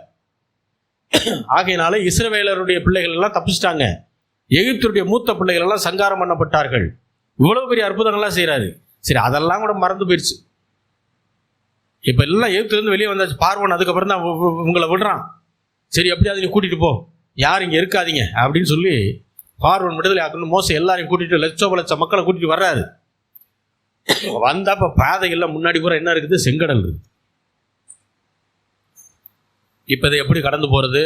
S2: ஆகையினால இஸ்ரவேலருடைய பிள்ளைகள் எல்லாம் தப்பிச்சிட்டாங்க. எகிப்துடைய மூத்த பிள்ளைகள் எல்லாம் சங்காரம் பண்ணப்பட்டார்கள். இவ்வளவு பெரிய அற்புதங்கள்லாம் செய்யறாரு. சரி, அதெல்லாம் கூட மறந்து போயிடுச்சு. இப்ப எல்லாம் எகிப்துலேருந்து வெளியே வந்தாச்சு. பார்வோன் அதுக்கப்புறம் தான் உங்களை விடுறான். சரி, எப்படியாவது நீ கூட்டிட்டு போ, யாரும் இங்க இருக்காதீங்க அப்படின்னு சொல்லி பார்வோன் விடுதலை ஆக்கணும். மோசே எல்லாரையும் கூட்டிட்டு லட்ச மக்களை கூட்டிட்டு வர்றாரு. வந்தா இப்போ பாதைகளில் முன்னாடி பூரா என்ன இருக்குது? செங்கடல் இருக்குது. இப்போ இதை எப்படி கடந்து போகிறது?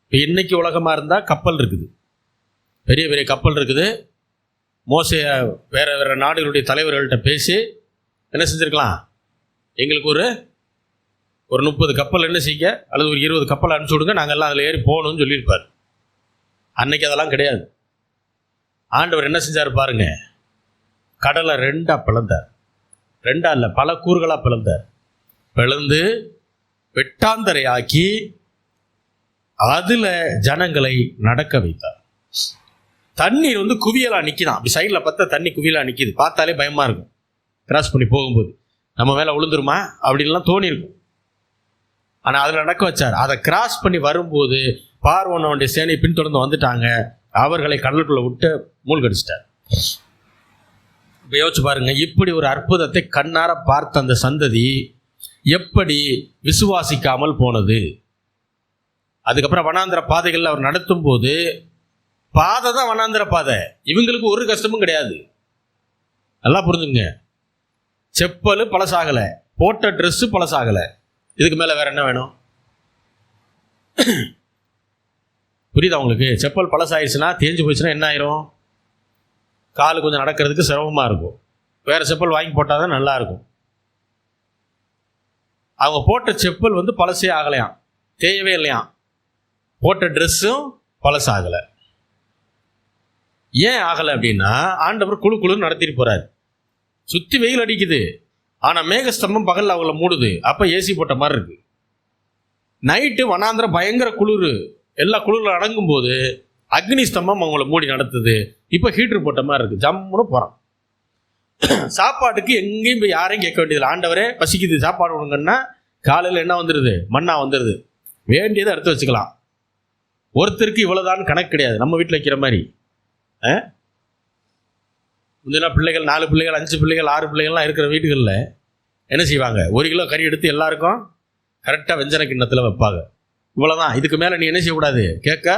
S2: இப்போ இன்னைக்கு உலகமாக இருந்தால் கப்பல் இருக்குது, பெரிய பெரிய கப்பல் இருக்குது. மோசே வேறு வேறு நாடுகளுடைய தலைவர்கள்ட்ட பேசி என்ன செஞ்சுருக்கலாம்? எங்களுக்கு ஒரு 30 கப்பல் என்ன செய்ய, அல்லது ஒரு 20 கப்பல் அனுப்பிச்சி விடுங்க, நாங்கள் எல்லாம் அதில் ஏறி போகணும்னு சொல்லியிருப்பார். அன்னைக்கு அதெல்லாம் கிடையாது. ஆண்டவர் என்ன செஞ்சார் பாருங்க, கடலை 2ஆக பிளந்தார். 2ஆ இல்லை, பல கூறுகளாக பிளந்து வெட்டாந்தரையாக்கி அதில் ஜனங்களை நடக்க வைத்தார். தண்ணீர் வந்து குவியலாக நிற்கிதான். அப்படி சைடில் பார்த்தா தண்ணி குவியலாக நிற்கிது. பார்த்தாலே பயமாக இருக்கும். கிராஸ் பண்ணி போகும்போது நம்ம மேலே விழுந்துருமா அப்படின்லாம் தோணியிருக்கும். ஆனால் அதில் நடக்க வச்சார். அதை கிராஸ் பண்ணி வரும்போது பார்வோனுடைய சேனை பின்தொடர்ந்து வந்துட்டாங்க. அவர்களை கடலுக்குள்ளே விட்டு மூழ்கடிச்சிட்டார். இப்போ யோசிச்சு பாருங்க, இப்படி ஒரு அற்புதத்தை கண்ணார பார்த்த அந்த சந்ததி எப்படி விசுவாசிக்காமல் போனது? அதுக்கப்புறம் வனாந்திர பாதைகளில் அவர் நடத்தும் போது பாதை தான் வனாந்திர பாதை, இவங்களுக்கு ஒரு கஷ்டமும் கிடையாது. நல்லா புரிஞ்சுங்க. செப்பல் பழசாகலை, போட்ட ட்ரெஸ்ஸு பழசாகலை, இதுக்கு மேலே வேற என்ன வேணும்? புரியுதா உங்களுக்கு? செப்பல் பழசாயிடுச்சுன்னா, தேஞ்சு போயிடுச்சுன்னா என்ன ஆயிரும்? கால் கொஞ்சம் நடக்கிறதுக்கு சிரமமாக இருக்கும். வேறு செப்பல் வாங்கி போட்டால் தான் நல்லாயிருக்கும். அவங்க போட்ட செப்பல் வந்து பழசே ஆகலையாம், தேயவே இல்லையாம். போட்ட ட்ரெஸ்ஸும் பழசாகலை. ஏன் ஆகலை அப்படின்னா, ஆண்டவர் குழு நடத்திட்டு போகிறார். சுற்றி வெயில் அடிக்குது, ஆனால் மேகஸ்தம்பம் பகலில் அவங்கள மூடுது. அப்போ ஏசி போட்ட மாதிரி இருக்குது. நைட்டு வனாந்திரம் பயங்கர குளிர், எல்லா குளிரில் அடங்கும் போது அக்னி ஸ்தம்பம் அவங்கள மூடி நடத்துது. இப்போ ஹீட்ரு போட்ட மாதிரி இருக்குது, ஜம்முன்னு போகிறான். சாப்பாட்டுக்கு எங்கேயும் போய் யாரையும் கேட்க வேண்டியதில்லை. ஆண்டவரே பசிக்குது சாப்பாடு விடுங்கன்னா காலையில் என்ன வந்துடுது? மண்ணா வந்துடுது. வேண்டியதை எடுத்து வச்சுக்கலாம். ஒருத்தருக்கு இவ்வளோதான் கணக்கு கிடையாது. நம்ம வீட்டில் வைக்கிற மாதிரி முந்தினா பிள்ளைகள் 4 பிள்ளைகள் 5 பிள்ளைகள் 6 பிள்ளைகள்லாம் இருக்கிற வீடுகளில் என்ன செய்வாங்க? 1 கிலோ கறி எடுத்து எல்லாருக்கும் கரெக்டாக வெஞ்சன கிண்ணத்தில் வைப்பாங்க. இவ்வளோதான், இதுக்கு மேலே நீ என்ன செய்யக்கூடாது, கேட்க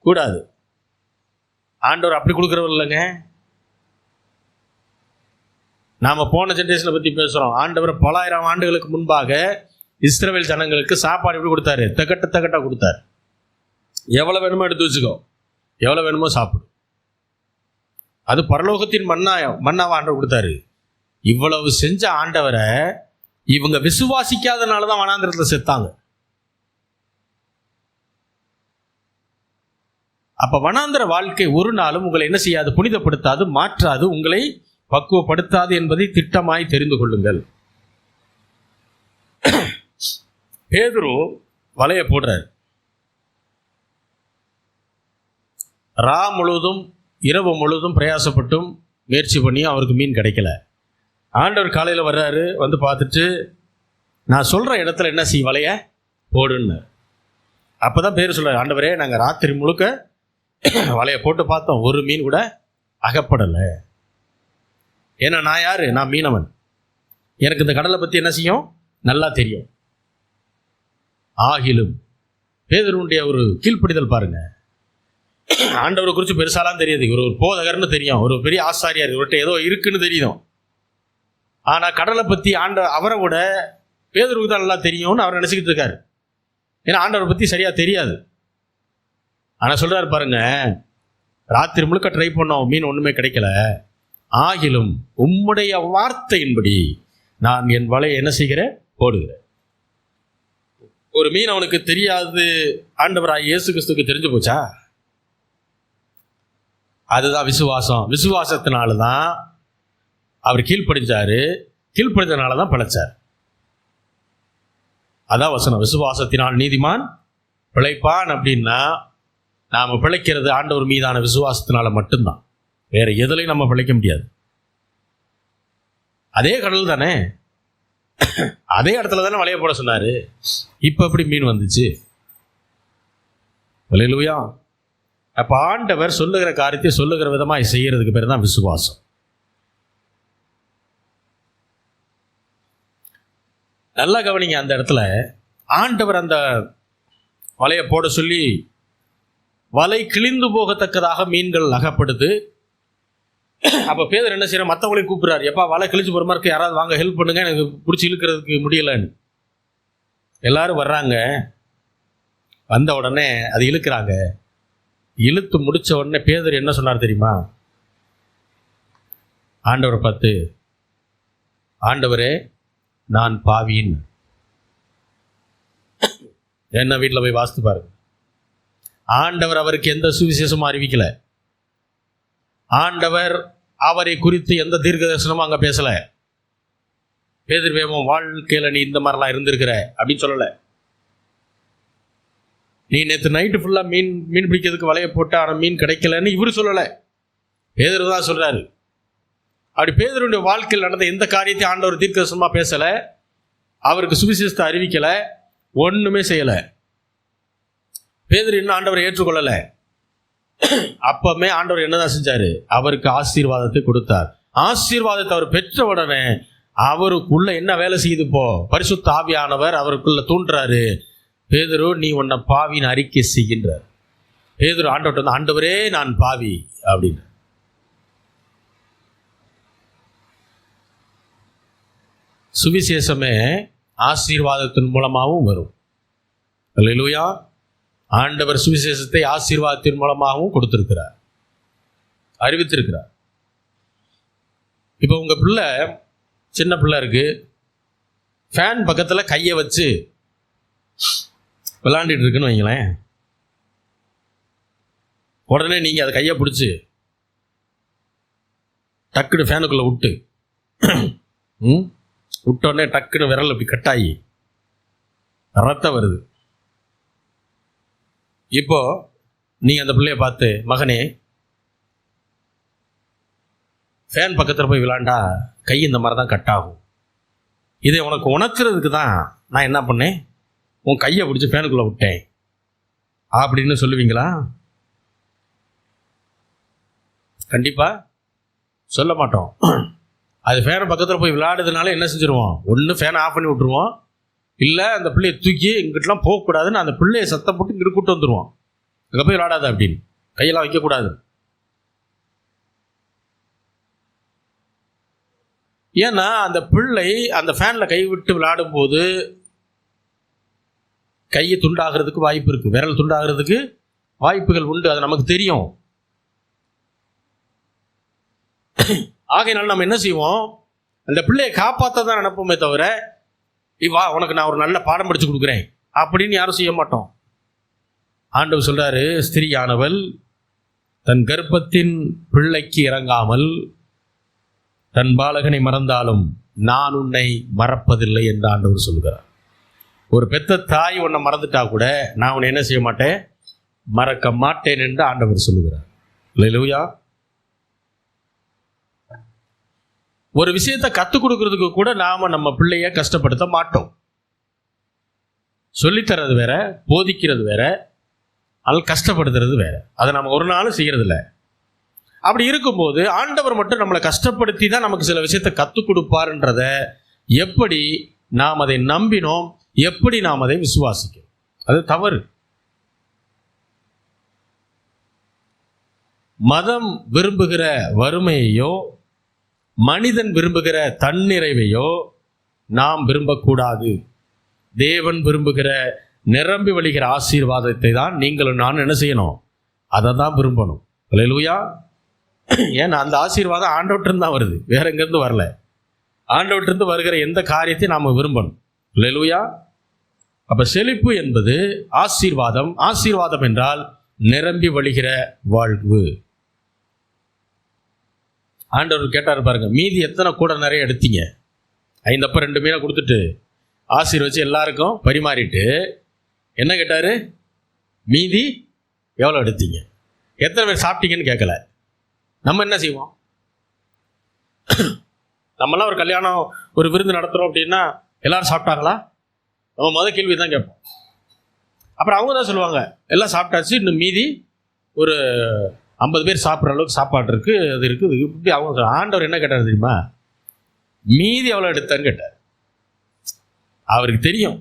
S2: கூடாது. ஆண்டவர் அப்படி கொடுக்குறவர் இல்லைங்க. நாம் போன ஜென்ரேஷனை பற்றி பேசுகிறோம். ஆண்டவர் பல ஆயிரம் ஆண்டுகளுக்கு முன்பாக இஸ்ரவேல் ஜனங்களுக்கு சாப்பாடு எப்படி கொடுத்தாரு? தகட்ட கொடுத்தாரு. எவ்வளோ வேணுமோ எடுத்து வச்சுக்கோ, எவ்வளோ வேணுமோ சாப்பிடு. அது பரலோகத்தின் மன்னாவை ஆண்டவர் கொடுத்தாரு. இவ்வளவு செஞ்ச ஆண்டவரை இவங்க விசுவாசிக்காதனால தான் வனாந்திரத்தில் செத்தாங்க. அப்ப வனாந்திர வாழ்க்கை ஒரு நாளும் உங்களை என்ன செய்யாது? புனிதப்படுத்தாது, மாற்றாது, உங்களை பக்குவப்படுத்தாது என்பதை திட்டமாய் தெரிந்து கொள்ளுங்கள். பேதுரு வலைய போடுறார். ரா முழுவதும் இரவு முழுவதும் பிரயாசப்பட்டும் முயற்சி பண்ணியும் அவருக்கு மீன் கிடைக்கல. ஆண்டவர் காலையில் வர்றாரு, வந்து பார்த்துட்டு நான் சொல்கிற இடத்துல என்ன செய், வலைய போடுன்னு. அப்போ தான் பேர் சொல்கிறார், ஆண்டவரே நாங்கள் ராத்திரி முழுக்க வலையை போட்டு பார்த்தோம், ஒரு மீன் கூட அகப்படலை. ஏன்னா நான் யார்? நான் மீனவன். எனக்கு இந்த கடலை பற்றி என்ன செய்யும்? நல்லா தெரியும். ஆகிலும் பேதுருவுடைய ஒரு கீழ்ப்படிதல் பாருங்க. ஆண்டவரை குறித்து பெருசாலாம் தெரியாது, இவர் ஒரு போதகர்னு தெரியும், ஒரு பெரிய ஆசாரியார், இவர்கிட்ட ஏதோ இருக்குன்னு தெரியும். ஆனால் கடலை பற்றி அவரை விட பேதுருக்கு தான் நல்லா தெரியும்னு அவர் நினச்சிக்கிட்டு இருக்காரு. ஏன்னா ஆண்டவரை பற்றி சரியாக தெரியாது. ஆனால் சொல்கிறார் பாருங்க, ராத்திரி முழுக்க ட்ரை பண்ணோம், மீன் ஒன்றுமே கிடைக்கல. ஆகிலும் உம்முடைய வார்த்தையின்படி நான் என் வலையை என்ன செய்கிறேன்? போடுகிறேன். ஒரு மீன் அவனுக்கு தெரியாது, ஆண்டவராய் இயேசு கிறிஸ்துவுக்கு தெரிஞ்சு போச்சா? அதுதான் விசுவாசம். விசுவாசத்தினால தான் அவர் கீழ்ப்படிஞ்சாரு, கீழ்ப்படிஞ்சனால தான் பிழைச்சார். அதான் வசனம், விசுவாசத்தினால் நீதிமான் பிழைப்பான். அப்படின்னா நாம் பிழைக்கிறது ஆண்டவர் மீதான விசுவாசத்தினால மட்டும்தான், வேற எதுலையும் நம்ம பிழைக்க முடியாது. அதே கடல் தானே, அதே இடத்துல தானே வலைய போட சொன்னாரு. இப்ப எப்படி மீன் வந்துச்சு? அல்லேலூயா. அப்ப ஆண்டவர் சொல்லுகிற காரியத்தை சொல்லுகிற விதமாக செய்யறதுக்கு பேர் தான் விசுவாசம். நல்லா கவனிங்க, அந்த இடத்துல ஆண்டவர் அந்த வலையை போட சொல்லி வலை கிழிந்து போகத்தக்கதாக மீன்கள் அகப்படுது. அப்போ பேதர் என்ன செய்யற, மற்றவங்களையும் கூப்பிடுறாரு, எப்பா வலை கிழிச்சு போகிற மாதிரி இருக்கு, யாராவது வாங்க ஹெல்ப் பண்ணுங்க, எனக்கு பிடிச்சி இழுக்கிறதுக்கு முடியலன்னு. எல்லாரும் வர்றாங்க. வந்த உடனே அது இழுக்கிறாங்க. இழுத்து முடிச்ச உடனே பேதர் என்ன சொன்னார் தெரியுமா? ஆண்டவரை பார்த்து, ஆண்டவரே நான் பாவின். என்ன வீட்டில் போய் வாசித்து பாருங்க. ஆண்டவர் அவருக்கு எந்த சுவிசேஷமும் அறிவிக்கல. ஆண்டவர் அவரை குறித்து எந்த தீர்க்க தரிசனமும் அங்கே பேசல. பேதர் வேமம் வாழ்க்கையில் நீ இந்த மாதிரிலாம் இருந்திருக்கிற அப்படின்னு சொல்லலை. நீ நேற்று நைட்டு ஃபுல்லாக மீன் பிடிக்கிறதுக்கு வலையை போட்டு ஆனால் மீன் கிடைக்கலன்னு இவரு சொல்லலை, பேதர் தான் சொல்கிறாரு. அப்படி பேதருடைய வாழ்க்கையில் நடந்த எந்த காரியத்தையும் ஆண்டவர் தீர்க்க தரிசனமாக பேசலை, அவருக்கு சுவிசேஷத்தை அறிவிக்கலை, ஒன்றுமே செய்யலை. பேதர் இன்னும் ஆண்டவரை ஏற்றுக்கொள்ளலை. அப்பமே ஆண்டவர் என்னதான் செஞ்சாரு? அவருக்கு ஆசீர்வாதத்தை கொடுத்தார். ஆசீர்வாதத்தை அவர் பெற்ற உடனே அவருக்குள்ள என்ன வேலை செய்யுது? இப்போ பரிசுத்த ஆவியானவர் அவருக்குள்ள தூண்டுறாரு. பேதுரு நீ உன்னை பாவின்னு அறிக்கை செய்கின்றார். பேதுரு ஆண்டவர்ட்ட வந்து, ஆண்டவரே நான் பாவி அப்படின்னு. சுவிசேஷமே ஆசீர்வாதத்தின் மூலமாகவும் வரும். அல்லேலூயா. ஆண்டவர் சுவிசேஷத்தை ஆசீர்வாதத்தின் மூலமாகவும் கொடுத்திருக்கிறார், அறிவித்திருக்கிறார். இப்போ உங்க பிள்ளை சின்ன பிள்ளை இருக்கு, ஃபேன் பக்கத்தில் கையை வச்சு விளாண்டுட்டு இருக்குன்னு வைங்களேன். உடனே நீங்கள் அதை கையை பிடிச்சி டக்குன்னு ஃபேனுக்குள்ளே விட்டோடனே டக்குன்னு விரல் அப்படி கட்டாயி ரத்தம் வருது. இப்போ நீங்கள் அந்த பிள்ளைய பார்த்து, மகனே ஃபேன் பக்கத்தில் போய் விளாண்டா கை இந்த மாதிரி தான் கட் ஆகும், இதை உனக்கு உணர்த்துறதுக்கு தான் நான் என்ன பண்ணேன், உன் கையை பிடிச்சி ஃபேனுக்குள்ளே விட்டேன் அப்படின்னு சொல்லுவீங்களா? கண்டிப்பாக சொல்ல மாட்டோம். அது ஃபேன் பக்கத்தில் போய் விளையாடுறதுனால என்ன செஞ்சுருவோம், ஒன்று ஃபேனை ஆஃப் பண்ணி விட்டுருவோம், இல்லை அந்த பிள்ளையை தூக்கி இங்கிட்டலாம் போகக்கூடாதுன்னு அந்த பிள்ளையை சத்தம் போட்டு இங்கிட்டு கூட்டு வந்துடுவோம். அங்கே போய் விளையாடாத அப்படின்னு கையெல்லாம் வைக்கக்கூடாது. ஏன்னா அந்த பிள்ளை அந்த ஃபேனில் கை விட்டு விளையாடும் போது கையை துண்டாகிறதுக்கு வாய்ப்பு இருக்குது, விரல் துண்டாகிறதுக்கு வாய்ப்புகள் உண்டு, அது நமக்கு தெரியும். ஆகையினால நம்ம என்ன செய்வோம், அந்த பிள்ளையை காப்பாற்ற தான் நினைப்போமே தவிர, வா உனக்கு நான் ஒரு நல்ல பாடம் படித்து கொடுக்குறேன் அப்படின்னு யாரும் செய்ய மாட்டோம். ஆண்டவர் சொல்றாரு, ஸ்திரீயானவள் தன் கர்ப்பத்தின் பிள்ளைக்கு இறங்காமல் தன் பாலகனை மறந்தாலும் நான் உன்னை மறப்பதில்லை என்று ஆண்டவர் சொல்கிறார். ஒரு பெத்த தாய் உன்னை மறந்துட்டா கூட நான் உன்னை என்ன செய்ய மாட்டேன், மறக்க மாட்டேன் என்று ஆண்டவர் சொல்லுகிறார். அல்லேலூயா. ஒரு விஷயத்தை கற்றுக் கொடுக்கறதுக்கு கூட நாம நம்ம பிள்ளைய கஷ்டப்படுத்த மாட்டோம். சொல்லித்தரது வேற, போதிக்கிறது வேற, அதில் கஷ்டப்படுத்துறது வேற. அதை நம்ம ஒரு நாளும் செய்யறது இல்லை. அப்படி இருக்கும்போது ஆண்டவர் மட்டும் நம்மளை கஷ்டப்படுத்தி தான் நமக்கு சில விஷயத்தை கற்றுக் கொடுப்பாருன்றத எப்படி நாம் அதை நம்பினோம், எப்படி நாம் அதை விசுவாசிக்கிறோம், அது தவறு. மதம் விரும்புகிற வறுமையையோ மனிதன் விரும்புகிற தன்னிறைவையோ நாம் விரும்பக்கூடாது. தேவன் விரும்புகிற நிரம்பி வழிகிற ஆசீர்வாதத்தை தான் நீங்களும் நான் என்ன செய்யணும், அதை தான் விரும்பணும். அல்லேலூயா. ஏன்னா அந்த ஆசீர்வாதம் ஆண்டவற்றிருந்து தான் வருது, வேற எங்கேருந்து வரல. ஆண்டவற்றிருந்து வருகிற எந்த காரியத்தையும் நாம் விரும்பணும். அல்லேலூயா. அப்போ செழிப்பு என்பது ஆசீர்வாதம். ஆசீர்வாதம் என்றால் நிரம்பி வழிகிற வாழ்வு. ஆண்டவர் கேட்டார் பாருங்க, மீதி எத்தனை கூட நிறைய எடுத்தீங்க? 5 அப்பம் 2 மீனை கொடுத்துட்டு ஆசீர்வச்சு எல்லாருக்கும் பரிமாறிட்டு என்ன கேட்டார், மீதி எவ்வளோ எடுத்தீங்க, எத்தனை பேர் சாப்பிட்டீங்கன்னு கேட்கல. நம்ம என்ன செய்வோம், நம்மளாம் ஒரு கல்யாணம் ஒரு விருந்து நடத்துகிறோம் அப்படின்னா எல்லாரும் சாப்பிட்டாங்களா, நம்ம முதல் கேள்வி தான் கேட்போம். அப்புறம் அவங்க தான் சொல்லுவாங்க, எல்லாம் சாப்பிட்டாச்சு, இன்னும் மீதி ஒரு 50 பேர் சாப்பிட்ற அளவுக்கு சாப்பாடு இருக்குது, அது இருக்குது. இப்படி அவங்க ஆண்டவர் என்ன கேட்டார் தெரியுமா, மீதி எவ்வளோ எடுத்தான்னு கேட்டார். அவருக்கு தெரியும்,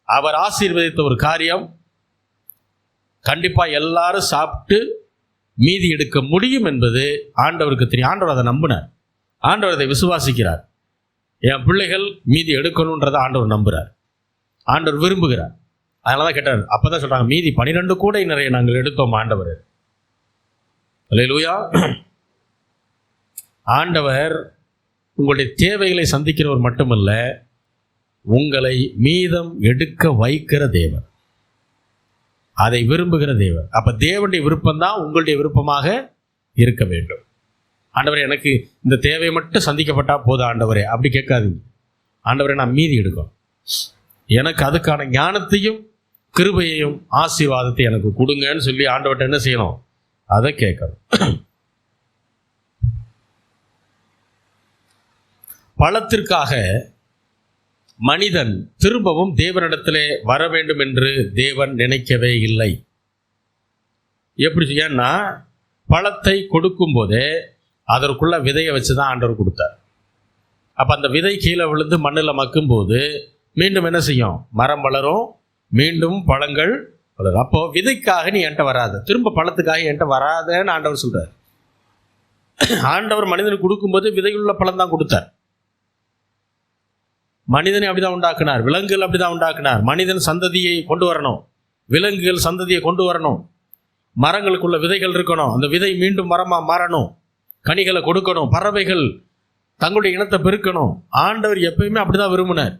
S2: அவர் ஆசீர்வதித்த ஒரு காரியம் கண்டிப்பாக எல்லாரும் சாப்பிட்டு மீதி எடுக்க முடியும் என்பது ஆண்டவருக்கு தெரியும். ஆண்டவர் அதை நம்பினார், ஆண்டவர் அதை விசுவாசிக்கிறார். என் பிள்ளைகள் மீதி எடுக்கணுன்றதை ஆண்டவர் நம்புகிறார், ஆண்டவர் விரும்புகிறார். அதனால தான் கேட்டார். அப்போ தான் சொல்கிறாங்க, மீதி 12 கூடை நிறைய நாங்கள் எடுத்தோம் ஆண்டவர். அல்லேலூயா. ஆண்டவர் உங்களுடைய தேவைகளை சந்திக்கிறவர் மட்டுமல்ல, உங்களை மீதம் எடுக்க வைக்கிற தேவன், அதை விரும்புகிற தேவன். அப்போ தேவனுடைய விருப்பம்தான் உங்களுடைய விருப்பமாக இருக்க வேண்டும். ஆண்டவரே எனக்கு இந்த தேவை மட்டும் சந்திக்கப்பட்டா போதும் ஆண்டவரே, அப்படி கேட்காதீங்க. ஆண்டவரே நான் மீதி எடுக்கணும், எனக்கு அதுக்கான ஞானத்தையும் கிருபையையும் ஆசீர்வாதத்தை எனக்கு கொடுங்கன்னு சொல்லி ஆண்டவர்கிட்ட என்ன செய்யணும்? அதை கேட்கணும். பலத்திற்காக மனிதன் திரும்பவும் தேவனிடத்திலே வர வேண்டும் என்று தேவன் நினைக்கவே இல்லை. எப்படி? ஏன்னா பழத்தை கொடுக்கும் போதே அதற்குள்ள விதையை வச்சு தான் ஆண்டவர் கொடுத்தார். அப்போ அந்த விதை கீழே விழுந்து மண்ணில் மக்கும் போது மீண்டும் என்ன செய்யும்? மரம் வளரும், மீண்டும் பழங்கள் வளரும். அப்போ விதைக்காக நீ என்கிட்ட வராத, திரும்ப பழத்துக்காக என்கிட்ட வராதன்னு ஆண்டவர் சொல்றார். ஆண்டவர் மனிதனுக்கு கொடுக்கும்போது விதையுள்ள பழம் தான் கொடுத்தார். மனிதனை அப்படிதான் உண்டாக்குனார், விலங்குகள் அப்படிதான் உண்டாக்குனார். மனிதன் சந்ததியை கொண்டு வரணும், விலங்குகள் சந்ததியை கொண்டு வரணும். மரங்களுக்குள்ள விதைகள் இருக்கணும், அந்த விதை மீண்டும் மரமா மாறணும், கனிகளை கொடுக்கணும், பறவைகள் தங்களுடைய இனத்தை பெருக்கணும். ஆண்டவர் எப்பயுமே அப்படிதான் விரும்பினார்.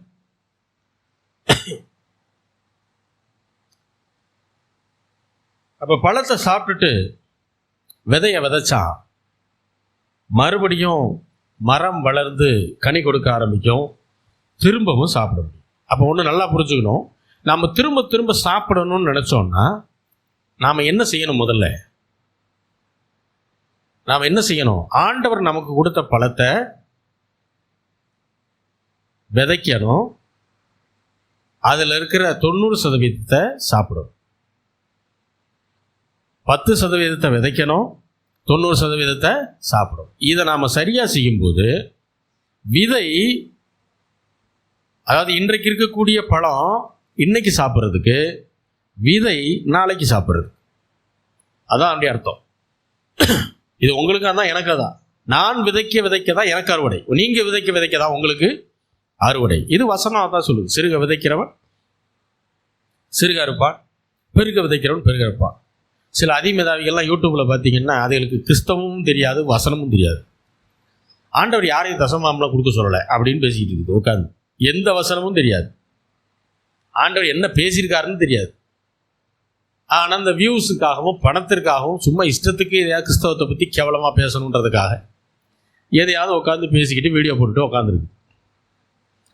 S2: அப்ப பழத்தை சாப்பிட்டுட்டு விதைய விதைச்சான், மறுபடியும் மரம் வளர்ந்து கனி கொடுக்க ஆரம்பிக்கும், திரும்பவும் சாப்பிட முடியும். அப்போ ஒன்று நல்லா புரிஞ்சுக்கணும், நாம் திரும்ப திரும்ப சாப்பிடணும்னு நினச்சோன்னா நாம் என்ன செய்யணும்? முதல்ல நாம் என்ன செய்யணும்? ஆண்டவர் நமக்கு கொடுத்த பழத்தை விதைக்கணும், அதில் இருக்கிற 90% சாப்பிடும். 10% விதைக்கணும், 90% சாப்பிடும். இதை நாம் சரியாக செய்யும்போது விதை, அதாவது இன்றைக்கு இருக்கக்கூடிய பழம் இன்னைக்கு சாப்பிட்றதுக்கு, விதை நாளைக்கு சாப்பிட்றது. அதான் அப்படி அர்த்தம். இது உங்களுக்கு தான் எனக்கு தான். நான் விதைக்க தான் எனக்கு அறுவடை, நீங்கள் விதைக்க தான் உங்களுக்கு அறுவடை. இது வசனம் தான் சொல்லுது. சிறுக விதைக்கிறவன் சிறுக இருப்பான், பெருக விதைக்கிறவன் பெருக இருப்பான். சில அதிமேதாவிகள்லாம் யூடியூப்பில் பார்த்தீங்கன்னா அதுகளுக்கு கிறிஸ்தவமும் தெரியாது, வசனமும் தெரியாது. ஆண்டவர் யாரையும் தசமாமலாம் கொடுக்க சொல்லலை அப்படின்னு பேசிக்கிட்டு இருக்குது உட்காந்து. எந்த வசனமும் தெரியாது, ஆண்டவர் என்ன பேசியிருக்காருன்னு தெரியாது. ஆனால் அந்த வியூஸுக்காகவும் பணத்திற்காகவும் சும்மா இஷ்டத்துக்கு எதையாவது கிறிஸ்தவத்தை பற்றி கேவலமாக பேசணுன்றதுக்காக எதையாவது உட்காந்து பேசிக்கிட்டு வீடியோ போட்டுட்டு உட்காந்துருக்கு.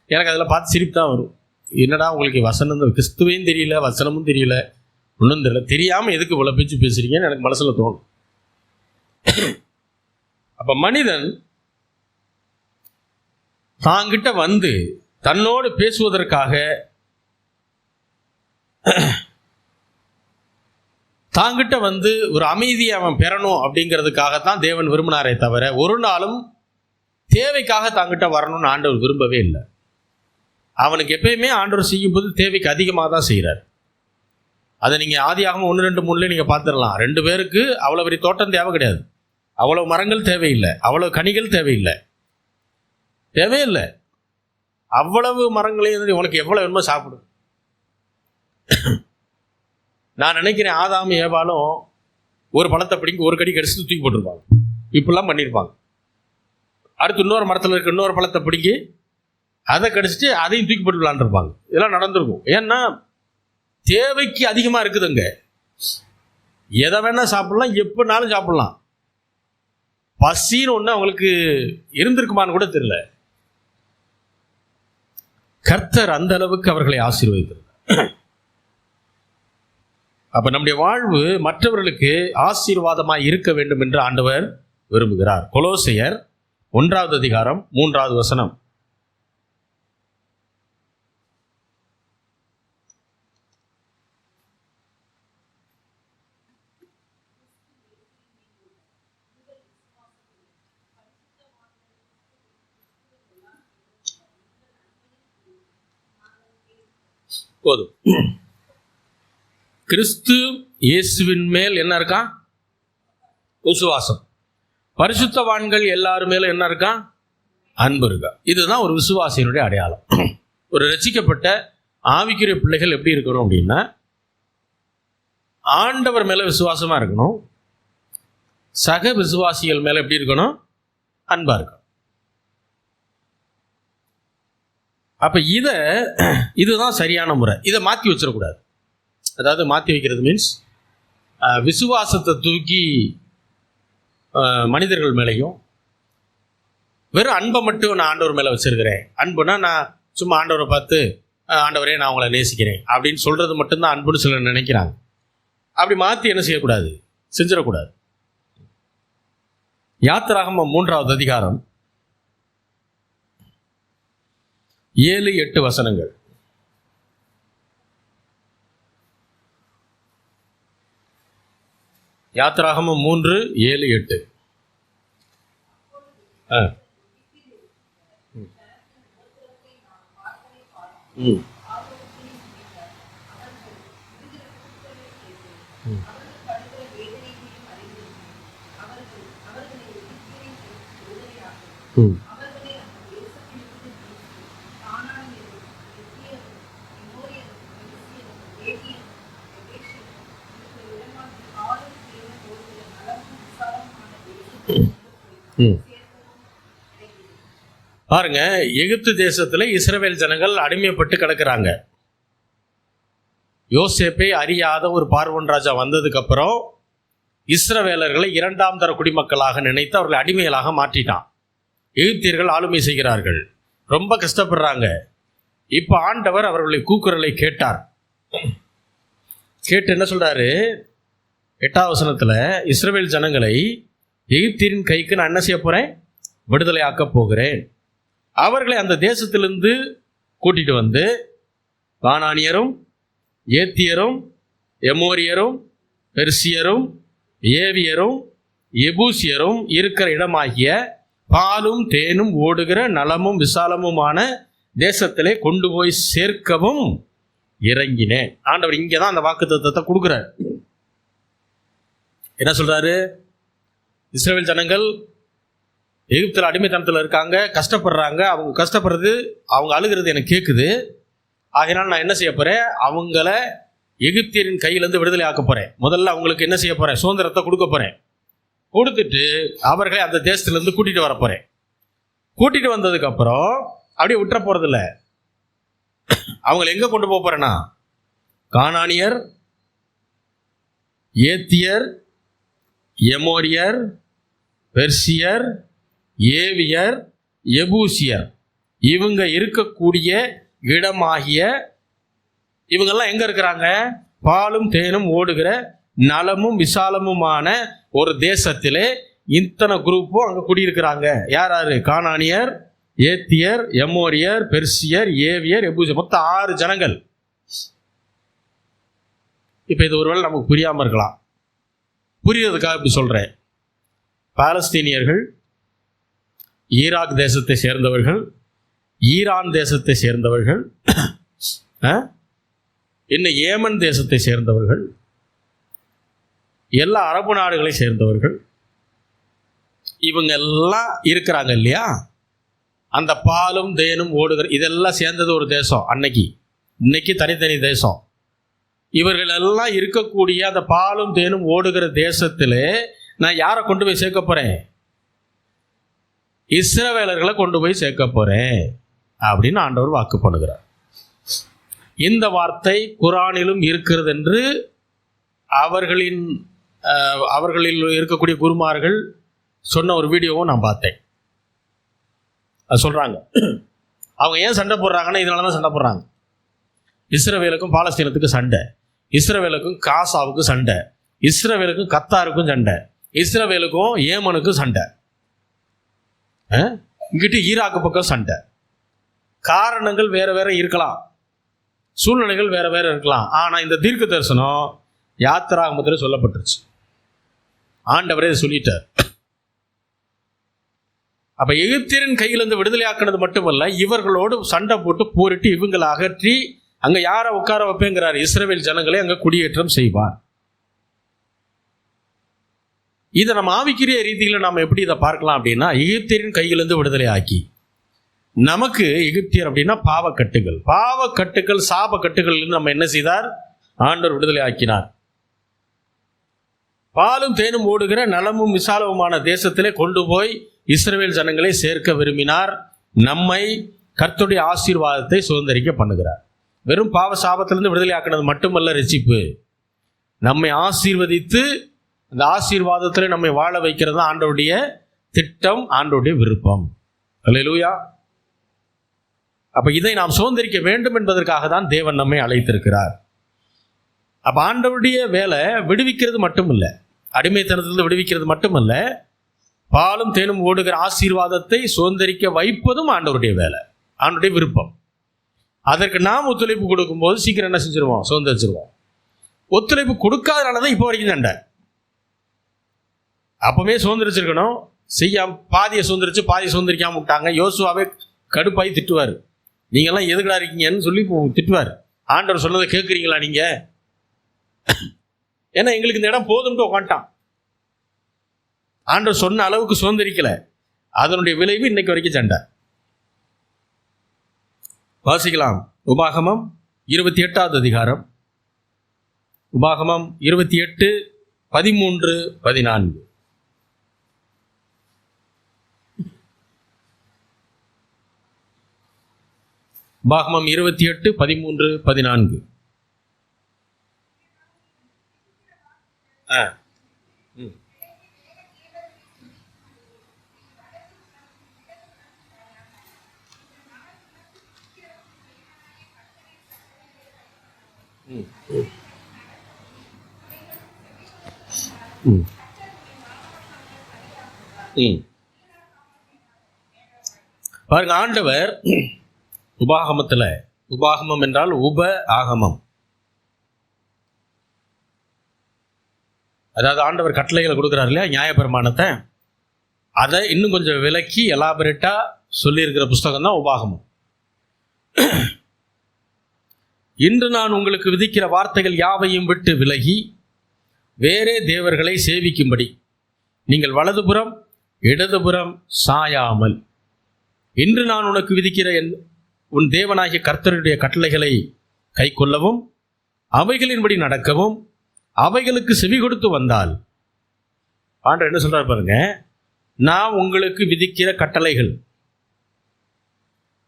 S2: எனக்கு அதில் பார்த்து சிரிப்பு தான் வரும். என்னடா உங்களுக்கு வசனம், கிறிஸ்துவையும் தெரியல, வசனமும் தெரியல, ஒன்றும் தெரியல, தெரியாமல் எதுக்கு இவ்வளோ பேச்சு பேசுகிறீங்கன்னு எனக்கு மனசில் தோணும். அப்போ மனிதன் தாங்கிட்ட வந்து தன்னோடு பேசுவதற்காக, தாங்கிட்ட வந்து ஒரு அமைதியை அவன் பெறணும் அப்படிங்கிறதுக்காகத்தான் தேவன் விரும்பினாரே தவிர ஒரு நாளும் தேவைக்காக தாங்கிட்ட வரணும்னு ஆண்டவர் விரும்பவே இல்லை. அவனுக்கு எப்பயுமே ஆண்டவர் செய்யும்போது தேவைக்கு அதிகமாக தான் செய்கிறார். அதை நீங்கள் ஆதியாகமம் 1-2-3 நீங்கள் பார்த்துடலாம். 2 பேருக்கு அவ்வளோ பெரிய தோட்டம் தேவை கிடையாது, அவ்வளோ மரங்கள் தேவையில்லை, அவ்வளோ கனிகள் தேவையில்லை, தேவையில்லை. அவ்வளவு மரங்களையும் உனக்கு எவ்வளோ வேணுமோ சாப்பிடு. நான் நினைக்கிறேன் ஆதாம் ஏவாளும் ஒரு பழத்தை பிடிங்கி ஒரு கடி கடிச்சு தூக்கி போட்டிருப்பாங்க, இப்படிலாம் பண்ணியிருப்பாங்க. அடுத்து இன்னொரு மரத்தில் இருக்க இன்னொரு பழத்தை பிடிங்கி அதை கடிச்சிட்டு அதையும் தூக்கி போட்டு விளாண்டுருப்பாங்க. இதெல்லாம் நடந்திருக்கும். ஏன்னா தேவைக்கு அதிகமாக இருக்குதுங்க. எதை வேணால் சாப்பிடலாம், எப்படினாலும் சாப்பிடலாம். பசின்னு ஒன்று அவங்களுக்கு இருந்திருக்குமான்னு கூட தெரியல. கர்த்தர் அந்த அளவுக்கு அவர்களை ஆசீர்வதித்தார். அப்ப நம்முடைய வாழ்வு மற்றவர்களுக்கு ஆசீர்வாதமாய் இருக்க வேண்டும் என்று ஆண்டவர் விரும்புகிறார். கொலோசையர் 1வது அதிகாரம் 3வது வசனம். போதும். கிறிஸ்து இயேசுவின் மேல் என்ன இருக்கா? விசுவாசம். பரிசுத்தவான்கள் எல்லாரும் மேல என்ன இருக்கா? அன்பு இருக்கா. இதுதான் ஒரு விசுவாசியினுடைய அடையாளம். ஒரு ரட்சிக்கப்பட்ட ஆவிக்குரிய பிள்ளைகள் எப்படி இருக்கணும் அப்படின்னா, ஆண்டவர் மேல விசுவாசமா இருக்கணும், சக விசுவாசிகள் மேல எப்படி இருக்கணும்? அன்பா இருக்கணும். அப்ப இதுதான் சரியான முறை. இதை மாற்றி வச்சிடக்கூடாது. அதாவது மாற்றி வைக்கிறது மீன்ஸ் விசுவாசத்தை தூக்கி மனிதர்கள் மேலேயும், வெறும் அன்பை மட்டும் நான் ஆண்டவர் மேலே வச்சிருக்கிறேன். அன்புனா நான் சும்மா ஆண்டவரை பார்த்து ஆண்டவரே நான் உங்களை நேசிக்கிறேன் அப்படின்னு சொல்றது மட்டும்தான் அன்புன்னு சிலர் நினைக்கிறாங்க. அப்படி மாற்றி என்ன செய்யக்கூடாது? செஞ்சிடக்கூடாது. யாத்திராகமம் 3வது அதிகாரம் 7-8 வசனங்கள். யாத்திராகமம் 3:7-8. பாருங்க, எகிப்து தேசத்துல இஸ்ரவேல் ஜனங்கள் அடிமைப்பட்டு கிடக்குறாங்க. யோசேப்பை அறியாத ஒரு பார்வோன் ராஜா வந்ததுக்கு அப்புறம் இஸ்ரவேலர்களை 2ஆம் தர குடிமக்களாக நினைத்து அவர்களை அடிமைகளாக மாற்றிட்டான். எகிப்தியர்கள் ஆளுமை செய்கிறார்கள், ரொம்ப கஷ்டப்படுறாங்க. இப்ப ஆண்டவர் அவர்களை கூக்குரலை கேட்டார். கேட்டு என்ன சொல்றாரு? 8வது வசனத்துல, இஸ்ரவேல் ஜனங்களை எகிப்தியரின் கைக்கு நான் என்ன செய்ய போறேன்? விடுதலை ஆக்க போகிறேன். அவர்களை அந்த தேசத்திலிருந்து கூட்டிட்டு வந்து கானானியரும், ஏத்தியரும், எமோரியரும், பெர்சியரும், ஏவியரும், எபூசியரும் இருக்கிற இடமாகிய பாலும் தேனும் ஓடுகிற நலமும் விசாலமுமான தேசத்திலே கொண்டு போய் சேர்க்கவும் இறங்கினேன். ஆண்டவர் இங்கதான் அந்த வாக்குத்தத்தத்தை கொடுக்கிறார். என்ன சொல்றாரு? இஸ்ரவேல் ஜனங்கள் எகிப்தில் அடிமைத்தனத்தில் இருக்காங்க, கஷ்டப்படுறாங்க. அவங்க கஷ்டப்படுறது, அவங்க அழுகிறது எனக்கு கேட்குது. ஆகையினால் நான் என்ன செய்ய போறேன்? அவங்கள எகிப்தியரின் கையிலேருந்து விடுதலை ஆக்க போறேன். முதல்ல அவங்களுக்கு என்ன செய்ய போறேன்? சுதந்திரத்தை கொடுக்க போறேன். கொடுத்துட்டு அவர்களை அந்த தேசத்திலிருந்து கூட்டிட்டு வர போறேன். கூட்டிட்டு வந்ததுக்கு அப்புறம் அப்படியே விட்டுற போறது இல்லை. அவங்களை எங்க கொண்டு போக போறேன்னா, கானானியர், ஏத்தியர், எமோரியர், பெர்சியர், ஏவியர், எபூசியர் இவங்க இருக்கக்கூடிய இடமாகிய, இவங்கெல்லாம் எங்க இருக்கிறாங்க? பாலும் தேனும் ஓடுகிற நலமும் விசாலமுமான ஒரு தேசத்திலே இத்தனை குரூப்பும் அங்க குடியிருக்கிறாங்க. யார் யாரு? கானானியர், ஏத்தியர், எமோரியர், பெர்சியர், ஏவியர், எபூசியர். மொத்தம் 6 ஜனங்கள். இப்ப இது ஒருவேளை நமக்கு புரியாம இருக்கலாம். புரியறதுக்காக இப்படி சொல்றேன். பாலஸ்தீனியர்கள், ஈராக் தேசத்தை சேர்ந்தவர்கள், ஈரான் தேசத்தை சேர்ந்தவர்கள், இன்னும் ஏமன் தேசத்தை சேர்ந்தவர்கள், எல்லா அரபு நாடுகளை சேர்ந்தவர்கள், இவங்க எல்லாம் இருக்கிறாங்க இல்லையா? அந்த பாலும் தேனும் ஓடுகிற இதெல்லாம் சேர்ந்தது ஒரு தேசம். இன்னைக்கு தனித்தனி தேசம். இவர்கள் எல்லாம் இருக்கக்கூடிய அந்த பாலும் தேனும் ஓடுகிற தேசத்திலே நான் யாரை கொண்டு போய் சேர்க்க போறேன்? இஸ்ரவேலர்களை கொண்டு போய் சேர்க்க போறேன் அப்படின்னு ஆண்டவர் வாக்கு பண்ணுகிறார். இந்த வார்த்தை குரானிலும் இருக்கிறது என்று அவர்களில் இருக்கக்கூடிய குருமார்கள் சொன்ன ஒரு வீடியோவும் நான் பார்த்தேன். அது சொல்றாங்க, அவங்க ஏன் சண்டை போடுறாங்கன்னா இதனால தான் சண்டை போடுறாங்க. இஸ்ரவேலுக்கும் பாலஸ்தீனத்துக்கும் சண்டை, இஸ்ரவேலுக்கும் காசாவுக்கும் சண்டை, இஸ்ரவேலுக்கும் கத்தாருக்கும் சண்டை, இஸ்ரவேலுக்கும் ஏமனுக்கும் சண்டை, இங்கிட்டு ஈராக்கு பக்கம் சண்டை. காரணங்கள் வேற வேற இருக்கலாம், சூழ்நிலைகள் வேற வேற இருக்கலாம். ஆனா இந்த தீர்க்க தரிசனம் யாத்திராகமத்தில் சொல்லப்பட்டுருச்சு. ஆண்டவரே சொல்லிட்டார். அப்ப எகிப்தியரின் கையிலிருந்து விடுதலை ஆக்கினது மட்டுமல்ல, இவர்களோடு சண்டை போட்டு போரிட்டு இவங்களை அகற்றி அங்க யாரை உட்கார வைப்பேங்கிறார்? இஸ்ரவேல் ஜனங்களை அங்க குடியேற்றம் செய்வார். இதை நம்ம ஆவிக்குரிய ரீதியில் நாம் எப்படி இதை பார்க்கலாம் அப்படின்னா, எகிப்தியரின் கையிலிருந்து விடுதலை ஆக்கி, நமக்கு எகிப்தியர் அப்படின்னா பாவக்கட்டுகள் சாபக்கட்டுகள் நம்ம என்ன செய்தார்? ஆண்டவர் விடுதலை ஆக்கினார். பாலும் தேனும் ஓடுகிற நலமும் விசாலவுமான தேசத்திலே கொண்டு போய் இஸ்ரவேல் ஜனங்களை சேர்க்க விரும்பினார். நம்மை கர்த்தருடைய ஆசீர்வாதத்தை சுதந்திரிக்க பண்ணுகிறார். வெறும் பாவ சாபத்திலிருந்து விடுதலை ஆக்கினது மட்டுமல்ல ரட்சிப்பு, நம்மை ஆசீர்வதித்து அந்த ஆசீர்வாதத்தில் நம்மை வாழ வைக்கிறது தான் ஆண்டவருடைய திட்டம், ஆண்டவருடைய விருப்பம். அல்லேலூயா. அப்ப இதை நாம் சுதந்திரிக்க வேண்டும் என்பதற்காக தான் தேவன் நம்மை அழைத்திருக்கிறார். அப்ப ஆண்டவருடைய வேலை விடுவிக்கிறது மட்டுமல்ல, அடிமைத்தனத்திலிருந்து விடுவிக்கிறது மட்டுமல்ல, பாலும் தேனும் ஓடுகிற ஆசீர்வாதத்தை சுதந்திரிக்க வைப்பதும் ஆண்டவருடைய வேலை, ஆண்டவருடைய விருப்பம். அதற்கு நாம் ஒத்துழைப்பு கொடுக்கும்போது சீக்கிரம் என்ன செஞ்சிருவோம்? சுதந்திரிச்சிருவோம். ஒத்துழைப்பு கொடுக்காதனாலதான் இப்போ வரைக்கும் சண்டை. அப்பவே சுதந்திரிச்சிருக்கணும், செய்யாம பாதியை சுதந்திரிச்சு பாதியை சுதந்திரிக்காம விட்டாங்க. யோசுவாவே கடுப்பாய் திட்டுவார், நீங்கெல்லாம் எதுக்கடா இருக்கீங்கன்னு சொல்லி திட்டுவார். ஆண்டவர் சொன்னதை கேட்குறீங்களா நீங்க? ஏன்னா எங்களுக்கு இந்த இடம் போதும்ட்டு உட்காந்துட்டான். ஆண்டவர் சொன்ன அளவுக்கு சுதந்திரிக்கல. அதனுடைய விளைவு இன்னைக்கு வரைக்கும் சண்டை. வாசிக்கலாம். உபாகமம் 28வது அதிகாரம், உபாகமம் 28, 13, 14. உபாகமம் 28, 13, 14. பாருங்க, ஆண்டவர் உபாகமத்தில், உபாகமம் என்றால் உப ஆகமம், அதாவது ஆண்டவர் கட்டளைகளை கொடுக்குறாரு இல்லையா, நியாயப்பிரமாணத்தை, அதை இன்னும் கொஞ்சம் விளக்கி எலாபரேட்டா சொல்லியிருக்கிற புஸ்தகம் தான் உபாகமம். இன்று நான் உங்களுக்கு விதிக்கிற வார்த்தைகள் யாவையும் விட்டு விலகி வேறே தேவர்களை சேவிக்கும்படி நீங்கள் வலதுபுறம் இடதுபுறம் சாயாமல், இன்று நான் உனக்கு விதிக்கிற உன் தேவனாகிய கர்த்தருடைய கட்டளைகளை கை கொள்ளவும் அவைகளின்படி நடக்கவும் அவைகளுக்கு செவி கொடுத்து வந்தால், ஆண்டவர் என்ன சொல்றாரு பாருங்க, நான் உங்களுக்கு விதிக்கிற கட்டளைகள்,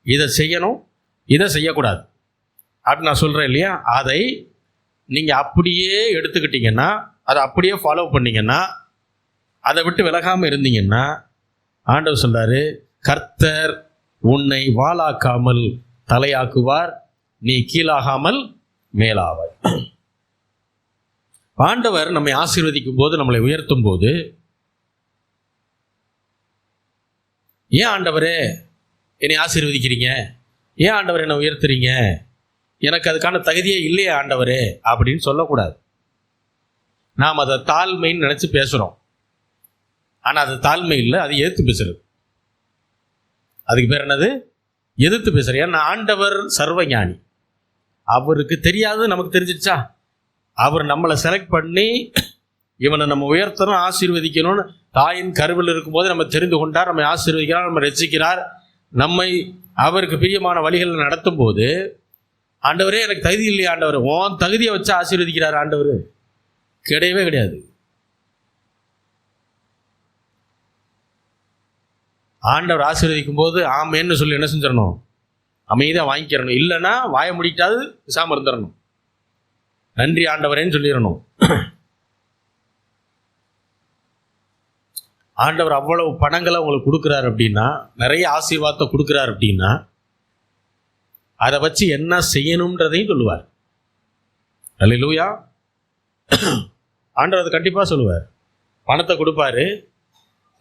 S2: இதை செய்யணும் இதை செய்யக்கூடாது அப்படின்னு நான் சொல்றேன் இல்லையா, அதை நீங்க அப்படியே எடுத்துக்கிட்டீங்கன்னா, அதை அப்படியே ஃபாலோ பண்ணீங்கன்னா, அதை விட்டு விலகாம இருந்தீங்கன்னா, ஆண்டவர் சொல்றாரு, கர்த்தர் உன்னை வாளாக்காமல் தலையாக்குவார், நீ கீழாகாமல் மேலாவாய். ஆண்டவர் நம்மை ஆசீர்வதிக்கும் போது, நம்மளை உயர்த்தும் போது, ஏன் ஆண்டவரே என்னை ஆசீர்வதிக்கிறீங்க, ஏன் ஆண்டவர் என்னை உயர்த்துறீங்க, எனக்கு அதுக்கான தகுதியே இல்லையே ஆண்டவரே அப்படின்னு சொல்லக்கூடாது. நாம் அதை தாழ்மைன்னு நினைச்சு பேசுறோம். ஆனால் அது தாழ்மை இல்லை, அது எதிர்த்து பேசுறது. அதுக்கு பேர் என்னது? எதிர்த்து பேசுறது. ஏன்னா ஆண்டவர் சர்வஞானி, அவருக்கு தெரியாது, நமக்கு தெரிஞ்சிடுச்சா? அவர் நம்மளை செலக்ட் பண்ணி இவனை நம்ம உயர்த்தணும் ஆசீர்வதிக்கணும்னு தாயின் கருவில் இருக்கும்போது நம்ம தெரிந்து கொண்டார், நம்மை ஆசீர்வதிக்கிறார், நம்ம ரட்சிக்கிறார், நம்மை அவருக்கு பிரியமான வழிகளில் நடத்தும் போது, ஆண்டவரே எனக்கு தகுதி இல்லையா ஆண்டவர், உன் தகுதியை வச்சு ஆசீர்வதிக்கிறார் ஆண்டவர்? கிடையவே கிடையாது. ஆண்டவர் ஆசீர்வதிக்கும் போது ஆமேன்னு சொல்லி என்ன செஞ்சிடணும்? அமைதியாக வாங்கிக்கிறணும். இல்லைன்னா வாய முடிக்காது பேசாமல் இருந்துடணும். நன்றி ஆண்டவரேன்னு சொல்லிடணும். ஆண்டவர் அவ்வளவு பணங்களை உங்களுக்கு கொடுக்குறாரு அப்படின்னா, நிறைய ஆசீர்வாதத்தை கொடுக்குறாரு அப்படின்னா, அதை வச்சு என்ன செய்யணுன்றதையும் சொல்லுவார். அல்லேலூயா. ஆண்டவர் அதை கண்டிப்பாக சொல்லுவார். பணத்தை கொடுப்பாரு,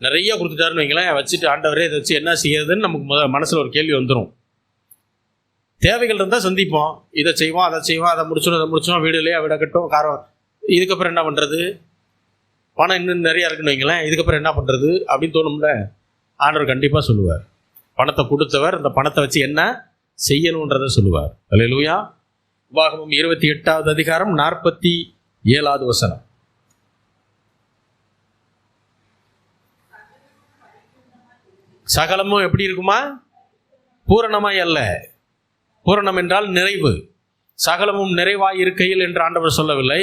S2: நிறைய கொடுத்துட்டாருன்னு வைங்களேன், வச்சுட்டு ஆண்டவரே இதை வச்சு என்ன செய்யறதுன்னு நமக்கு மனசில் ஒரு கேள்வி வந்துடும். தேவைகள் இருந்தால் சந்திப்போம், இதை செய்வோம் அதை செய்வோம், அதை முடிச்சோம் இதை முடிச்சோம், வீடு இல்லையா விட கட்டும் காரம், இதுக்கப்புறம் என்ன பண்ணுறது, பணம் இன்னும் நிறையா இருக்குன்னு வைங்களேன், இதுக்கப்புறம் என்ன பண்ணுறது அப்படின்னு தோணும்ல. ஆண்டவர் கண்டிப்பாக சொல்லுவார். பணத்தை கொடுத்தவர் அந்த பணத்தை வச்சு என்ன செய்யணுன்றதை சொல்லுவார். அல்லேலூயா. உபாகமம் 28வது அதிகாரம் 47வது வசனம். சகலமும் எப்படி இருக்குமா? பூரணமாய் அல்ல. பூரணம் என்றால் நிறைவு. சகலமும் நிறைவாய் இருக்கையில் என்று ஆண்டவர் சொல்லவில்லை.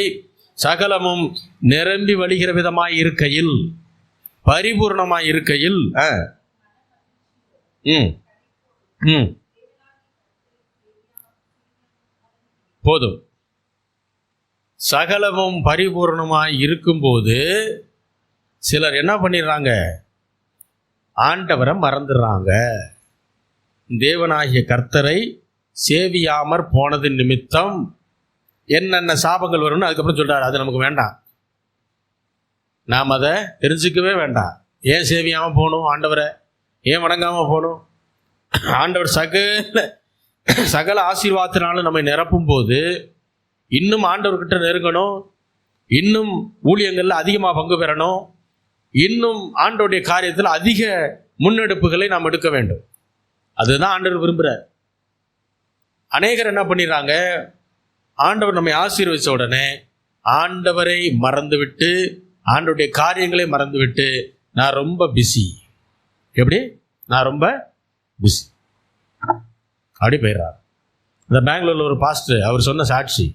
S2: சகலமும் நிரம்பி வழிகிற விதமாய் இருக்கையில், பரிபூர்ணமாய் இருக்கையில் போதும். சகலமும் பரிபூர்ணமாய் இருக்கும்போது சிலர் என்ன பண்ணிடுறாங்க? ஆண்டவரை மறந்துடுறாங்க. தேவனாகிய கர்த்தரை சேவியாமற் போனது நிமித்தம் என்னென்ன சாபங்கள் வரும்னு அதுக்கப்புறம் சொல்றாரு. அது நமக்கு வேண்டாம், நாம் அதை தெரிஞ்சுக்கவே வேண்டாம். ஏன் சேவியாமல் போகணும்? ஆண்டவரை ஏன் வணங்காமல் போகணும்? ஆண்டவர் சகல ஆசீர்வாதத்தினாலும் நம்மை நிரப்பும் போது இன்னும் ஆண்டவர்கிட்ட நெருங்கணும், இன்னும் ஊழியங்களில் அதிகமாக பங்கு பெறணும், இன்னும் ஆண்டவருடைய காரியத்தில் அதிக முன்னெடுப்புகளை நாம் எடுக்க வேண்டும். அதுதான் ஆண்டவர் விரும்புகிறார். அநேகர் என்ன பண்ணிடுறாங்க? ஆண்டவர் நம்மை ஆசீர்வதிச்ச உடனே ஆண்டவரை மறந்துவிட்டு, ஆண்டவருடைய காரியங்களை மறந்துவிட்டு, நான் ரொம்ப பிஸி, எப்படி நான் ரொம்ப பிஸி அப்படி போயிடுறார். இந்த பெங்களூரில் ஒரு பாஸ்டர், அவர் சொன்ன சாட்சி,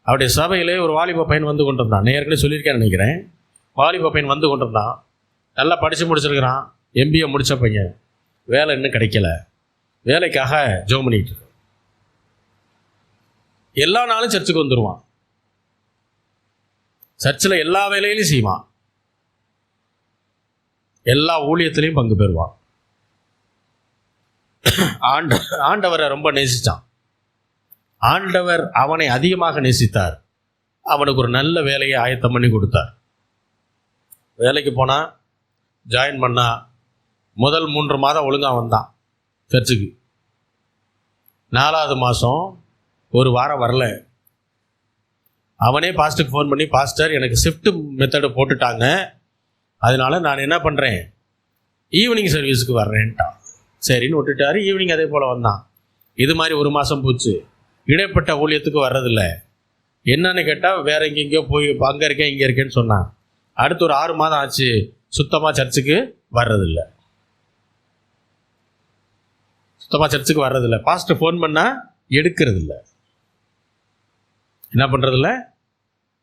S2: அவருடைய சபையிலே ஒரு வாலிப பையன் வந்து கொண்டிருந்தான். நான் ஏற்கனவே சொல்லியிருக்கேன்னு நினைக்கிறேன். வாலிப பையன் வந்து கொண்டிருந்தான், நல்லா படித்து முடிச்சிருக்கிறான், MBA முடித்த பையன், வேலை இன்னும் கிடைக்கல, வேலைக்காக ஜோம் பண்ணிட்டு இருக்கு. எல்லா நாளும் சர்ச்சுக்கு வந்துடுவான், சர்ச்சில் எல்லா வேலையிலையும் செய்வான், எல்லா ஊழியத்திலையும் பங்கு பெறுவான். ஆண்டவரை ரொம்ப நேசித்தான். ஆண்டவர் அவனை அதிகமாக நேசித்தார். அவனுக்கு ஒரு நல்ல வேலையை ஆயத்தம் பண்ணி கொடுத்தார். வேலைக்கு போனால், ஜாயின் பண்ணா, முதல் 3 மாதம் ஒழுங்காக வந்தான் சர்ச்சுக்கு. 4வது மாதம் ஒரு வாரம் வரல. அவனே பாஸ்டருக்கு ஃபோன் பண்ணி, பாஸ்டர் எனக்கு ஷிஃப்ட் மெத்தடு போட்டுட்டாங்க, அதனால நான் என்ன பண்ணுறேன், ஈவினிங் சர்வீஸுக்கு வர்றேன்ட்டான். சரின்னு விட்டுட்டாரு. ஈவினிங் அதே போல் வந்தான். இது மாதிரி 1 மாதம் போச்சு. இடைப்பட்ட ஊழியத்துக்கு வர்றதில்லை. என்னன்னு கேட்டால் வேற எங்கெங்கேயோ போய் அங்கே இருக்கேன் இங்கே இருக்கேன்னு சொன்னான். அடுத்து ஒரு 6 மாதம் ஆச்சு, சுத்தமாக சர்ச்சுக்கு வர்றதில்லை. பாஸ்டர் ஃபோன் பண்ணால் எடுக்கிறதில்ல. என்ன பண்ணுறதில்ல?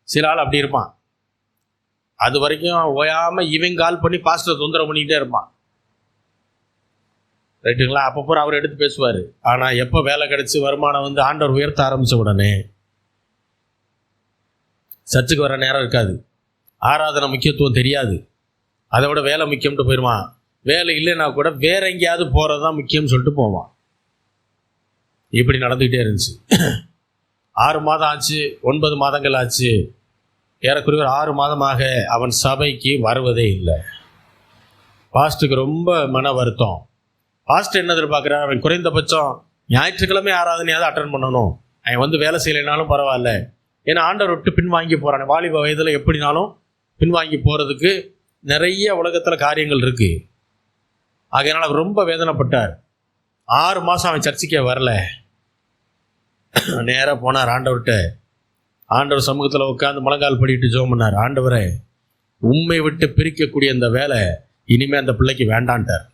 S2: சில ஆள் அப்படி இருப்பான். அது வரைக்கும் ஓயாமல் இவன் கால் பண்ணி பாஸ்டர் தொந்தரவு பண்ணிக்கிட்டே இருப்பான், ரைட்டுங்களா? அப்போ அவர் எடுத்து பேசுவார். ஆனால் எப்போ வேலை கிடச்சி வருமானம் வந்து ஆண்டவர் உயர்த்த ஆரம்பித்த உடனே சர்ச்சுக்கு வர நேரம் இருக்காது. ஆராதனை முக்கியத்துவம் தெரியாது. அதை விட வேலை முக்கியம்ட்டு போயிடுவான். வேலை இல்லைன்னா கூட வேற எங்கேயாவது போகிறது தான் முக்கியம்னு சொல்லிட்டு போவான். இப்படி நடந்துக்கிட்டே இருந்துச்சு. 6 மாதம் ஆச்சு, 9 மாதங்கள் ஆச்சு. ஏறக்குறைய ஒரு 6 மாதமாக அவன் சபைக்கு வருவதே இல்லை. பாஸ்டருக்கு ரொம்ப மன வருத்தம். பாஸ்டர் என்ன எதிர்பார்க்குறான்? அவன் குறைந்தபட்சம் ஞாயிற்றுக்கிழமை ஆராதனையாவது அட்டன் பண்ணணும். அவன் வந்து வேலை செய்யலைனாலும் பரவாயில்ல, ஏன்னா ஆண்டவர் விட்டு பின்வாங்கி போகிறான். வாலிப வயதில் எப்படினாலும் பின்வாங்கி போகிறதுக்கு நிறைய உலகத்தில் காரியங்கள் இருக்குது. ஆகையினால் அவர் ரொம்ப வேதனைப்பட்டார். 6 மாதம் அவன் சர்ச்சைக்கே வரல. நேராக போனார் ஆண்டவர்கிட்ட. ஆண்டவர் சமூகத்தில் உட்காந்து முழங்கால் படிட்டு ஜெபம் பண்ணார். ஆண்டவரை, உம்மை விட்டு பிரிக்கக்கூடிய இந்த வேலை இனிமேல் அந்த பிள்ளைக்கு வேண்டான்ட்டார்.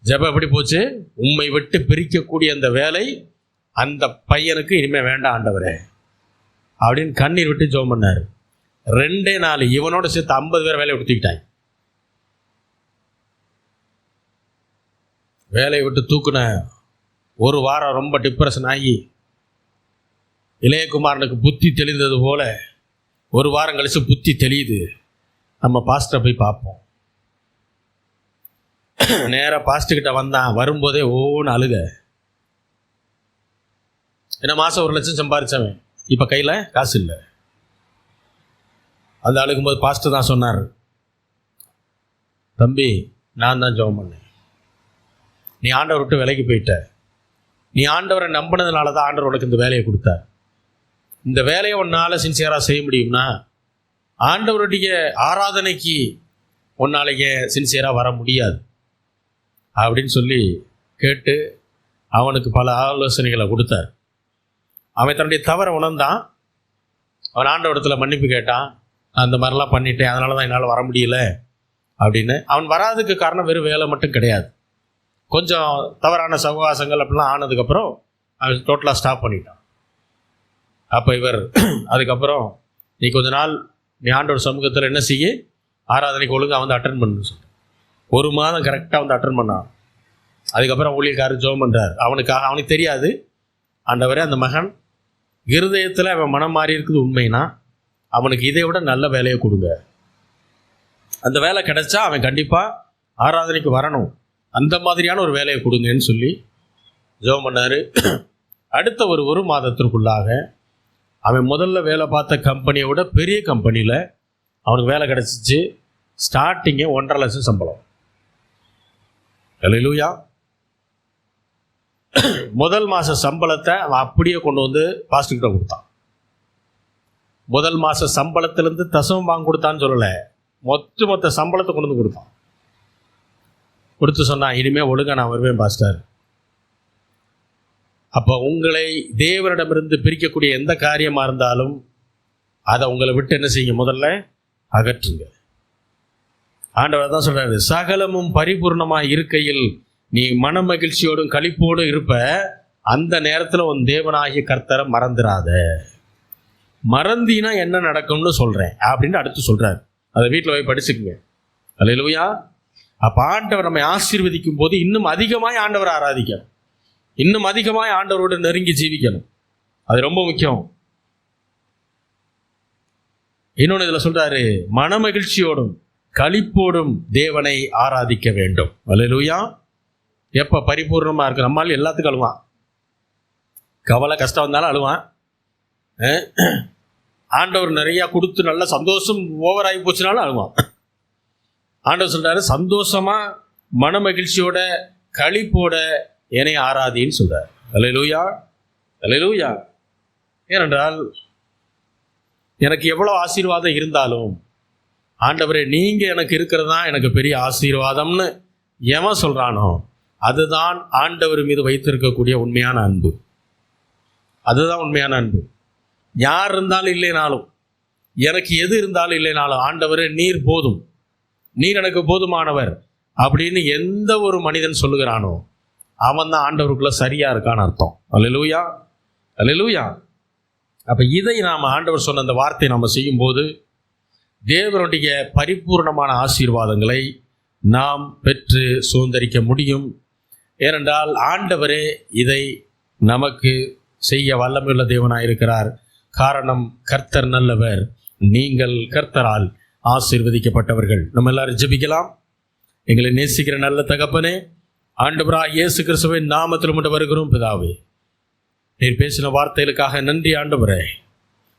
S2: ஜெபம் எப்படி போச்சு? உம்மை விட்டு பிரிக்கக்கூடிய அந்த வேலை அந்த பையனுக்கு இனிமேல் வேண்டாம் ஆண்டவரே அப்படின்னு கண்ணீர் விட்டு ஜெபம் பண்ணார். 2 நாள் இவனோட சேர்த்து 50 பேர் வேலையை விட்டுக்கிட்டாங்க. வேலையை விட்டு தூக்குன 1 வாரம் ரொம்ப டிப்ரெஷன் ஆகி, இளையகுமாரனுக்கு புத்தி தெளிந்தது போல 1 வாரம் கழிச்சு புத்தி தெளியுது. நம்ம பாஸ்டரை போய் பார்ப்போம். நேராக பாஸ்டர்கிட்ட வந்தான். வரும்போதே ஓன்னு அழுக. ஏன்னா மாதம் 1 லட்சம் சம்பாதிச்சவன், இப்போ கையில் காசு இல்லை. அந்த அழுகும்போது பாஸ்டர் தான் சொன்னார், தம்பி நான் தான் ஜெபம் பண்ணேன், நீ ஆண்டவர் விட்டு விலைக்கு போயிட்ட, நீ ஆண்டவரை நம்பினதுனால தான் ஆண்டவர் உனக்கு இந்த வேலையை கொடுத்தார். இந்த வேலையை உன்னால் சின்சியராக செய்ய முடியும்னா ஆண்டவருடைய ஆராதனைக்கு உன்னாலேயே சின்சியராக வர முடியாது அப்படின்னு சொல்லி கேட்டு அவனுக்கு பல ஆலோசனைகளை கொடுத்தார். அவன் தன்னுடைய தவறை உணர்ந்தான். அவன் ஆண்டவரிடத்தில் மன்னிப்பு கேட்டான். அந்த மாதிரிலாம் பண்ணிட்டேன், அதனால தான் என்னால் வர முடியல, அப்படின்னு. அவன் வராதுக்கு காரணம் வெறும் வேலை மட்டும் கிடையாது. கொஞ்சம் தவறான சகவாசங்கள் அப்படிலாம் ஆனதுக்கப்புறம் அவன் டோட்டலாக ஸ்டாப் பண்ணிட்டான். அப்போ இவர் அதுக்கப்புறம் நீ கொஞ்ச நாள் நீ ஆண்டவர் சமூகத்தில் என்ன செய்ய, ஆராதனைக்கு ஒழுங்காக வந்து அட்டன் பண்ணு சொல்லி 1 மாதம் கரெக்டாக வந்து அட்டன் பண்ணான். அதுக்கப்புறம் ஊழியக்காரர் ஜெபம் பண்ணுறார். அவனுக்கு தெரியாது, ஆண்டவரே அந்த மகன் இருதயத்தில் அவன் மனம் மாறி இருக்குது உண்மைனா அவனுக்கு இதை விட நல்ல வேலையை கொடுங்க, அந்த வேலை கிடைச்சா அவன் கண்டிப்பாக ஆராதனைக்கு வரணும், அந்த மாதிரியான ஒரு வேலையை கொடுங்கன்னு சொல்லி ஜெபம் பண்ணார். அடுத்த ஒரு மாதத்திற்குள்ளாக அவன் முதல்ல வேலை பார்த்த கம்பெனியை விட பெரிய கம்பெனியில் அவனுக்கு வேலை கிடச்சிச்சு. ஸ்டார்டிங்கே 1.5 லட்சம் சம்பளம். அல்லேலூயா. முதல் மாத சம்பளத்தை அவன் அப்படியே கொண்டு வந்து பாஸ்டர்கிட்ட கொடுத்தான். முதல் மாத சம்பளத்திலேருந்து தசமம் வாங்க கொடுத்தான்னு சொல்லலை, மொத்த சம்பளத்தை கொண்டு வந்து கொடுத்தான். கொடுத்து சொன்னான், இனிமேல் ஒழுங்காக நான் வருவேன் பாஸ்டர். அப்போ உங்களை தேவனிடமிருந்து பிரிக்கக்கூடிய எந்த காரியமாக இருந்தாலும் அதை உங்களை விட்டு என்ன செய்யுங்க, முதல்ல அகற்றுங்க. ஆண்டவர் தான் சொல்கிறாரு, சகலமும் பரிபூர்ணமாக இருக்கையில் நீ மன மகிழ்ச்சியோடும் களிப்போடும் இருப்ப, அந்த நேரத்தில் உன் தேவனாகிய கர்த்தரை மறந்துடாத. மறந்தினா என்ன நடக்கும்னு சொல்கிறேன் அப்படின்னு அடுத்து சொல்கிறார். அதை வீட்டில் போய் படிச்சுக்குங்க. அல்லேலூயா. அப்போ ஆண்டவர் நம்மை ஆசீர்வதிக்கும் போது இன்னும் அதிகமாக ஆண்டவரை ஆராதிக்கணும், இன்னும் அதிகமாக ஆண்டவரோடு நெருங்கி ஜீவிக்கணும். அது ரொம்ப முக்கியம். இன்னொன்று இதில் சொல்கிறாரு, மன மகிழ்ச்சியோடும் களிப்போடும் தேவனை ஆராதிக்க வேண்டும். அல்லேலூயா. எப்போ பரிபூர்ணமாக இருக்கு, நம்மளால எல்லாத்துக்கும் அழுவான், கவலை கஷ்டம் வந்தாலும் அழுவான். ஆண்டவர் நிறையா கொடுத்து நல்ல சந்தோஷம் ஓவராகி போச்சுனாலும் அழுவான். ஆண்டவர் சொல்கிறாரு, சந்தோஷமாக மன மகிழ்ச்சியோட களிப்போட என்னை ஆராதின்னு சொல்கிறார். அல்லேலூயா, அல்லேலூயா. ஏனென்றால் எனக்கு எவ்வளோ ஆசீர்வாதம் இருந்தாலும் ஆண்டவரே நீங்கள் எனக்கு இருக்கிறது தான் எனக்கு பெரிய ஆசீர்வாதம்னு எவன் சொல்கிறானோ அதுதான் ஆண்டவர் மீது வைத்திருக்கக்கூடிய உண்மையான அன்பு. அதுதான் உண்மையான அன்பு. யார் இருந்தாலும் இல்லைனாலும், எனக்கு எது இருந்தாலும் இல்லைனாலும், ஆண்டவரே நீர் போதும், நீர் எனக்கு போதுமானவர் அப்படின்னு எந்த ஒரு மனிதன் சொல்லுகிறானோ அவன் தான் ஆண்டவருக்குள்ள சரியா இருக்கான்னு அர்த்தம். அல்லேலூயா, அல்லேலூயா. அப்போ இதை நாம் ஆண்டவர் சொன்ன அந்த வார்த்தையை நம்ம செய்யும்போது தேவனுடைய பரிபூர்ணமான ஆசீர்வாதங்களை நாம் பெற்று சுதந்திரிக்க முடியும். ஏனென்றால் ஆண்டவரே இதை நமக்கு செய்ய வல்லமையுள்ள தேவனாயிருக்கிறார். காரணம், கர்த்தர் நல்லவர், நீங்கள் கர்த்தரால் ஆசீர்வதிக்கப்பட்டவர்கள். நம்ம எல்லாரும் ஜெபிக்கலாம். எங்களை நேசிக்கிற நல்ல தகப்பனே, ஆண்டவராகிய இயேசு கிறிஸ்துவின் நாமத்தில் உம்மிடம் வருகிறோம் பிதாவே. நீர் பேசின வார்த்தைகளுக்காக நன்றி ஆண்டவரே.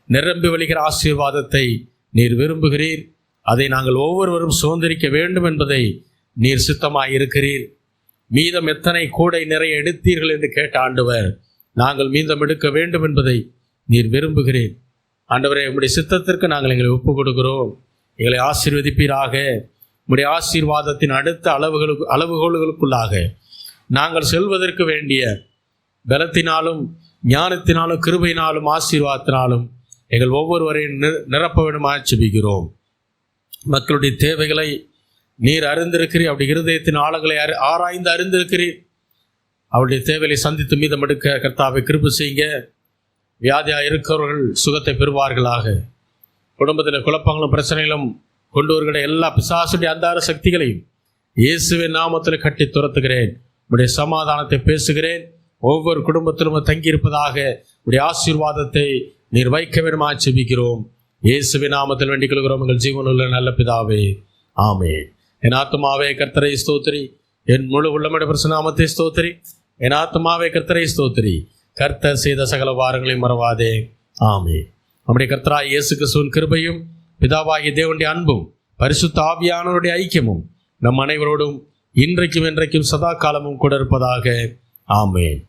S2: நிரம்பி வழிகிற ஆசீர்வாதத்தை நீர் விரும்புகிறீர், அதை நாங்கள் ஒவ்வொருவரும் சுதந்திரிக்க வேண்டும் என்பதை நீர் சித்தமாக இருக்கிறீர். மீதம் எத்தனை கூடை நிறைய எடுத்தீர்கள் என்று கேட்ட ஆண்டவர், நாங்கள் மீதம் எடுக்க வேண்டும் என்பதை நீர் விரும்புகிறீர். ஆண்டவரே, உம்முடைய சித்தத்திற்கு நாங்கள் எங்களை ஒப்புக் கொடுக்கிறோம். எங்களை ஆசீர்வதிப்பீராக. உம்முடைய ஆசீர்வாதத்தின் அடுத்த அளவுகோல்களுக்குள்ளாக நாங்கள் செல்வதற்கு வேண்டிய பலத்தினாலும் ஞானத்தினாலும் கிருபையினாலும் ஆசீர்வாதத்தினாலும் எங்கள் ஒவ்வொருவரையும் நிரப்ப வேண்டுமாக ஜெபிக்கிறோம். மக்களுடைய தேவைகளை நீர் அறிந்திருக்கிறீர். அவருடைய இருதயத்தின் ஆழங்களை ஆராய்ந்து அறிந்திருக்கிறீர். அவருடைய தேவையை சந்தித்து மீதம் எடுக்க கர்த்தாவை கிருபை செய்யுங்க. வியாதியாக இருக்கிறவர்கள் சுகத்தை பெறுவார்களாக. குடும்பத்தில் குழப்பங்களும் பிரச்சனைகளும் கொண்டு வருகிற எல்லா பிசாசுடைய அந்தார சக்திகளையும் இயேசுவின் நாமத்தில் கட்டி துரத்துகிறேன். உடைய சமாதானத்தை பேசுகிறேன். ஒவ்வொரு குடும்பத்திலும் தங்கியிருப்பதாக உடைய ஆசீர்வாதத்தை நீர் வைக்க வேண்டுமா ஜெபிக்கிறோம். இயேசுவின் நாமத்தில் வேண்டிக் கொள்கிறோம் எங்கள் ஜீவனுள்ள நல்ல பிதாவே, ஆமென். என் ஆத்துமாவே கர்த்தரை ஸ்தோத்திரி, என் முழு உள்ளமுடைய பரிசுநாமத்தை ஸ்தோத்திரி. என் ஆத்துமாவே கர்த்தரை ஸ்தோத்திரி, கர்த்தர் செய்த சகல வாரங்களையும் மறவாதே, ஆமென். நம்முடைய கர்த்தராகிய இயேசு கிறிஸ்துவின் கிருபையும் பிதாவாகிய தேவனுடைய அன்பும் பரிசுத்த ஆவியானவருடைய ஐக்கியமும் நம் அனைவரோடும் இன்றைக்கும் என்றைக்கும் சதா காலமும் கூட இருப்பதாக, ஆமென்.